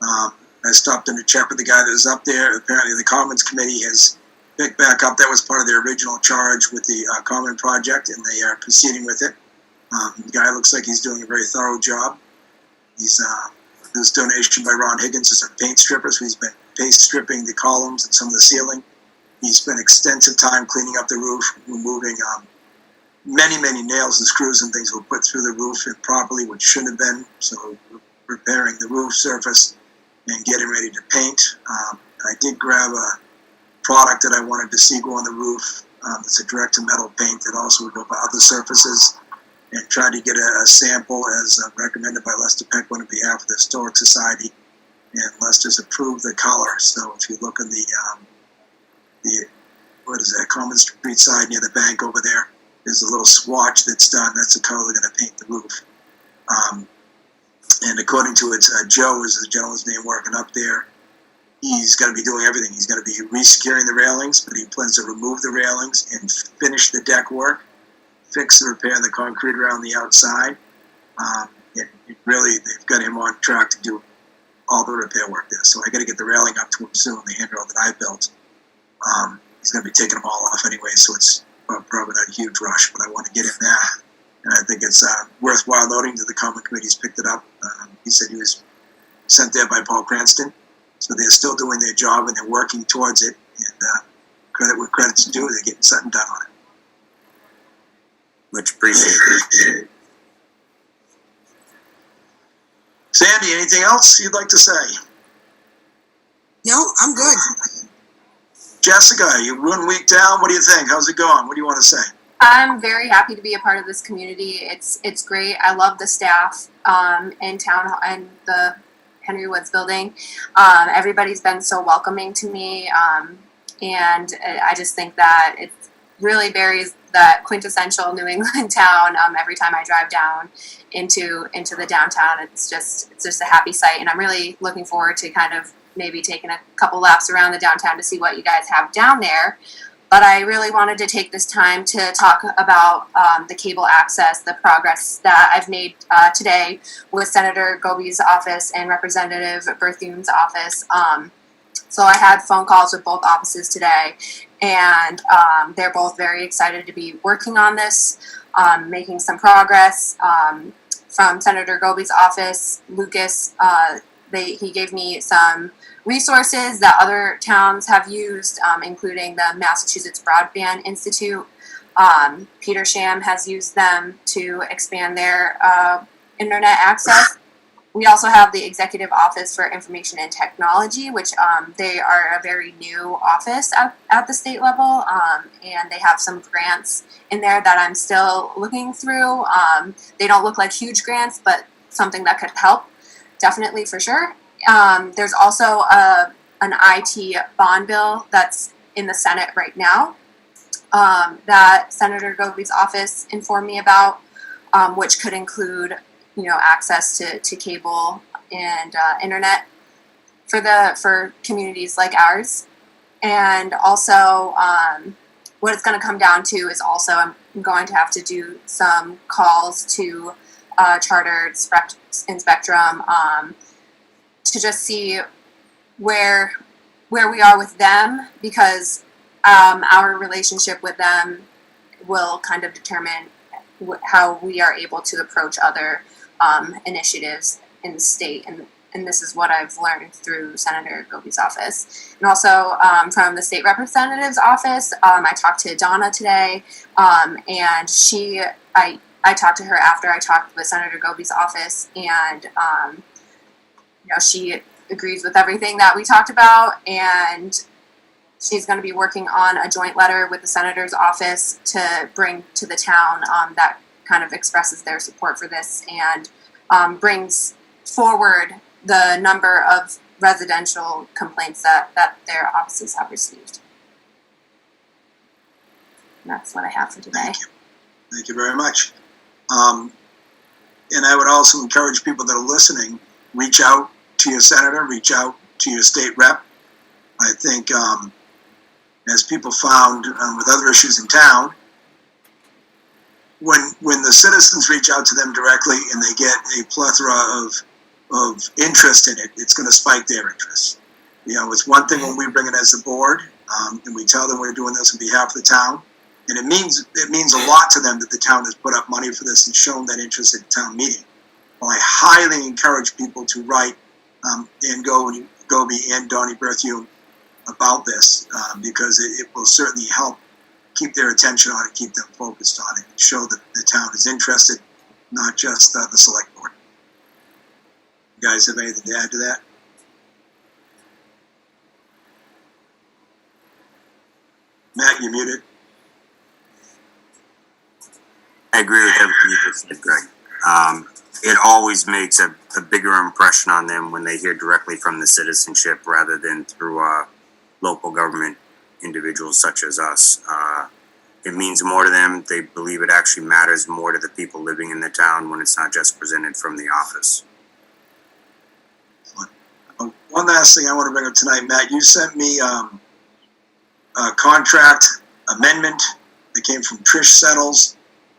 I stopped in to check with the guy that was up there. Apparently the Commons Committee has picked back up. That was part of their original charge with the Common Project, and they are proceeding with it. The guy looks like he's doing a very thorough job. This donation by Ron Higgins is a paint stripper, so he's been paint stripping the columns and some of the ceiling. He spent extensive time cleaning up the roof, removing many nails and screws and things were put through the roof improperly, which shouldn't have been. So repairing the roof surface and getting ready to paint. I did grab a product that I wanted to see go on the roof. It's a direct-to-metal paint that also would go over other surfaces, and tried to get a sample as recommended by Lester Peck on behalf of the Historic Society, and Lester's approved the color. So if you look on the what is that, Common Street side near the bank over there, there's a little swatch that's done. That's the color they're going to paint the roof. And according to it, Joe is the gentleman's name working up there. He's going to be doing everything. He's going to be re-securing the railings, but he plans to remove the railings and finish the deck work, fix and repair the concrete around the outside. They've got him on track to do all the repair work there. So I got to get the railing up to him soon, the handrail that I built. He's going to be taking them all off anyway, so it's probably not a huge rush, but I want to get him that. And I think it's worthwhile noting that the Common Committee's picked it up. He said he was sent there by Paul Cranston. So they're still doing their job and they're working towards it. And credit where credit's due, they're getting something done on it. Much appreciated. Sandy, anything else you'd like to say? No, I'm good. Jessica, you're 1 week down. What do you think? How's it going? What do you want to say? I'm very happy to be a part of this community. It's great. I love the staff in town and the Henry Woods building. Everybody's been so welcoming to me, and I just think that it really buries that quintessential New England town. Every time I drive down into the downtown, it's just a happy sight, and I'm really looking forward to kind of maybe taking a couple laps around the downtown to see what you guys have down there. But I really wanted to take this time to talk about the cable access, the progress that I've made today with Senator Goby's office and Representative Berthune's office. So I had phone calls with both offices today, and they're both very excited to be working on this, making some progress. From Senator Goby's office, Lucas, he gave me some resources that other towns have used, including the Massachusetts Broadband Institute. Peter Sham has used them to expand their internet access. We also have the Executive Office for Information and Technology, which they are a very new office at the state level, and they have some grants in there that I'm still looking through. They don't look like huge grants, but something that could help, definitely for sure. There's also an IT bond bill that's in the Senate right now that Senator Goby's office informed me about, which could include, access to cable and internet for communities like ours. And also, what it's going to come down to is also I'm going to have to do some calls to Charter and Spectrum to just see where we are with them, because our relationship with them will kind of determine how we are able to approach other initiatives in the state and and this is what I've learned through Senator Goby's office. And also from the state representative's office, I talked to Donna today, and I talked to her after I talked with Senator Goby's office, and she agrees with everything that we talked about, and she's going to be working on a joint letter with the senator's office to bring to the town that kind of expresses their support for this and brings forward the number of residential complaints that their offices have received. And that's what I have for today. Thank you very much. And I would also encourage people that are listening, reach out to your senator, reach out to your state rep. I think, as people found with other issues in town, when the citizens reach out to them directly and they get a plethora of interest in it, it's going to spike their interest. It's one thing when we bring it as a board and we tell them we're doing this on behalf of the town, and it means a lot to them that the town has put up money for this and shown that interest at the town meeting. Well, I highly encourage people to write and Goby and Donnie Berthiaume about this because it will certainly help keep their attention on it, keep them focused on it, and show that the town is interested, not just the select board. You guys have anything to add to that? Matt, you're muted. I agree with everything you just said, Greg. It always makes a bigger impression on them when they hear directly from the citizenship rather than through local government individuals such as us. It means more to them. They believe it actually matters more to the people living in the town when it's not just presented from the office. One last thing I want to bring up tonight, Matt, you sent me a contract amendment that came from Trish Settles.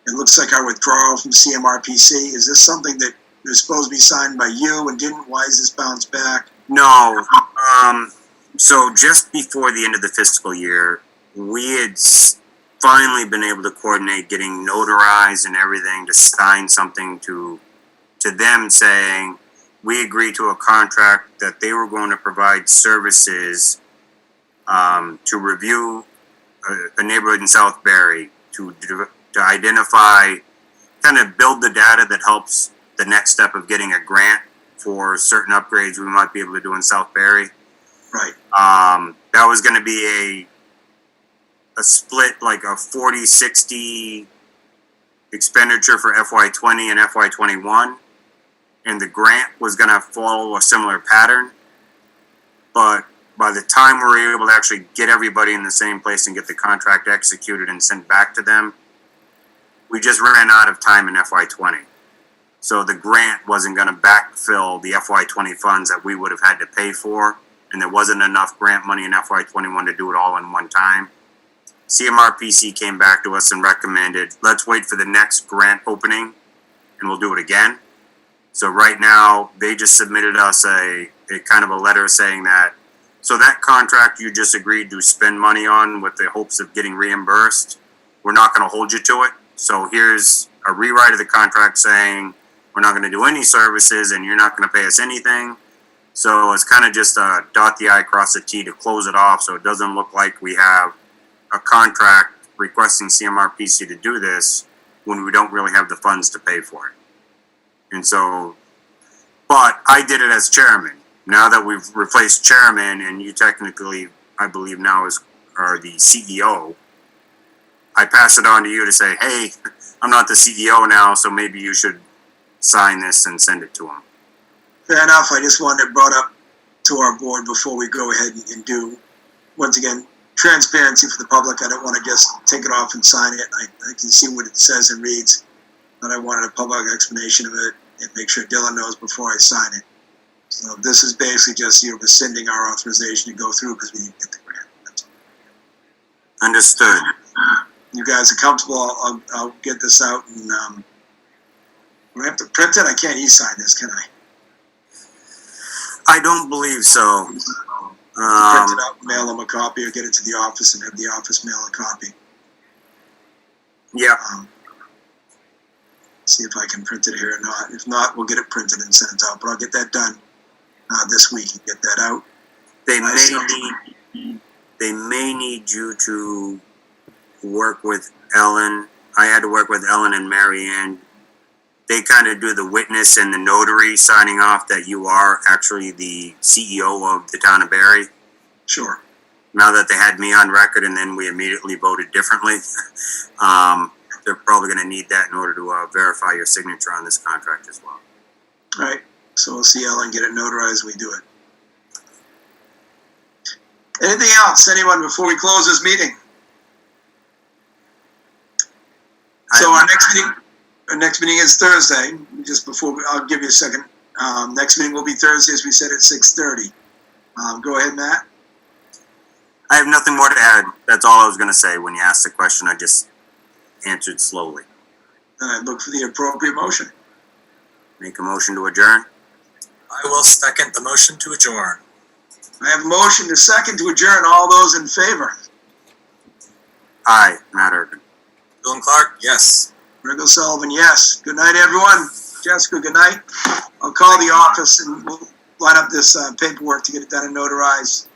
It looks like our withdrawal from CMRPC. Is this something that was supposed to be signed by you and didn't? Why is this bounced back? No. So just before the end of the fiscal year, we had finally been able to coordinate getting notarized and everything to sign something to them saying we agreed to a contract that they were going to provide services to review a neighborhood in South Barre to identify, kind of build the data that helps the next step of getting a grant for certain upgrades we might be able to do in South Barre. Right. That was going to be a split, like a 40-60 expenditure for FY20 and FY21. And the grant was going to follow a similar pattern. But by the time we were able to actually get everybody in the same place and get the contract executed and sent back to them, we just ran out of time in FY20. So the grant wasn't going to backfill the FY20 funds that we would have had to pay for. And there wasn't enough grant money in FY21 to do it all in one time. CMRPC came back to us and recommended, let's wait for the next grant opening and we'll do it again. So right now, they just submitted us a kind of a letter saying that, so that contract you just agreed to spend money on with the hopes of getting reimbursed, we're not going to hold you to it. So here's a rewrite of the contract saying we're not going to do any services and you're not going to pay us anything. So it's kind of just a dot the I, cross the T to close it off so it doesn't look like we have a contract requesting CMRPC to do this when we don't really have the funds to pay for it. And so, but I did it as chairman. Now that we've replaced chairman and you technically, I believe now are the CEO, I pass it on to you to say, hey, I'm not the CEO now, so maybe you should sign this and send it to him. Fair enough. I just wanted it brought up to our board before we go ahead and do, once again, transparency for the public. I don't want to just take it off and sign it. I can see what it says and reads, but I wanted a public explanation of it and make sure Dylan knows before I sign it. So this is basically just you rescinding our authorization to go through because we didn't get the grant. That's all. Understood. You guys are comfortable? I'll get this out and do I have to print it? I can't e-sign this, can I? I don't believe so. Print it out, mail them a copy, or get it to the office and have the office mail a copy. Yep. See if I can print it here or not. If not, we'll get it printed and sent out, but I'll get that done this week and get that out. They may need you to work with Ellen. I had to work with Ellen and Mary Ann. They kind of do the witness and the notary signing off that you are actually the CEO of the town of Barre. Sure. Now that they had me on record and then we immediately voted differently, they're probably going to need that in order to verify your signature on this contract as well. All right. So we'll see Ellen get it notarized. We do it. Anything else? Anyone before we close this meeting? So our next meeting is Thursday. Just before I'll give you a second. Next meeting will be Thursday, as we said, at 6:30. Go ahead, Matt. I have nothing more to add. That's all I was going to say. When you asked the question, I just answered slowly. Then I look for the appropriate motion. Make a motion to adjourn. I will second the motion to adjourn. I have a motion to second to adjourn. All those in favor? Aye, Matt Erkin. Bill and Clark, yes. Rick Sullivan, yes. Good night, everyone. Jessica, good night. I'll call the office and we'll line up this paperwork to get it done and notarized.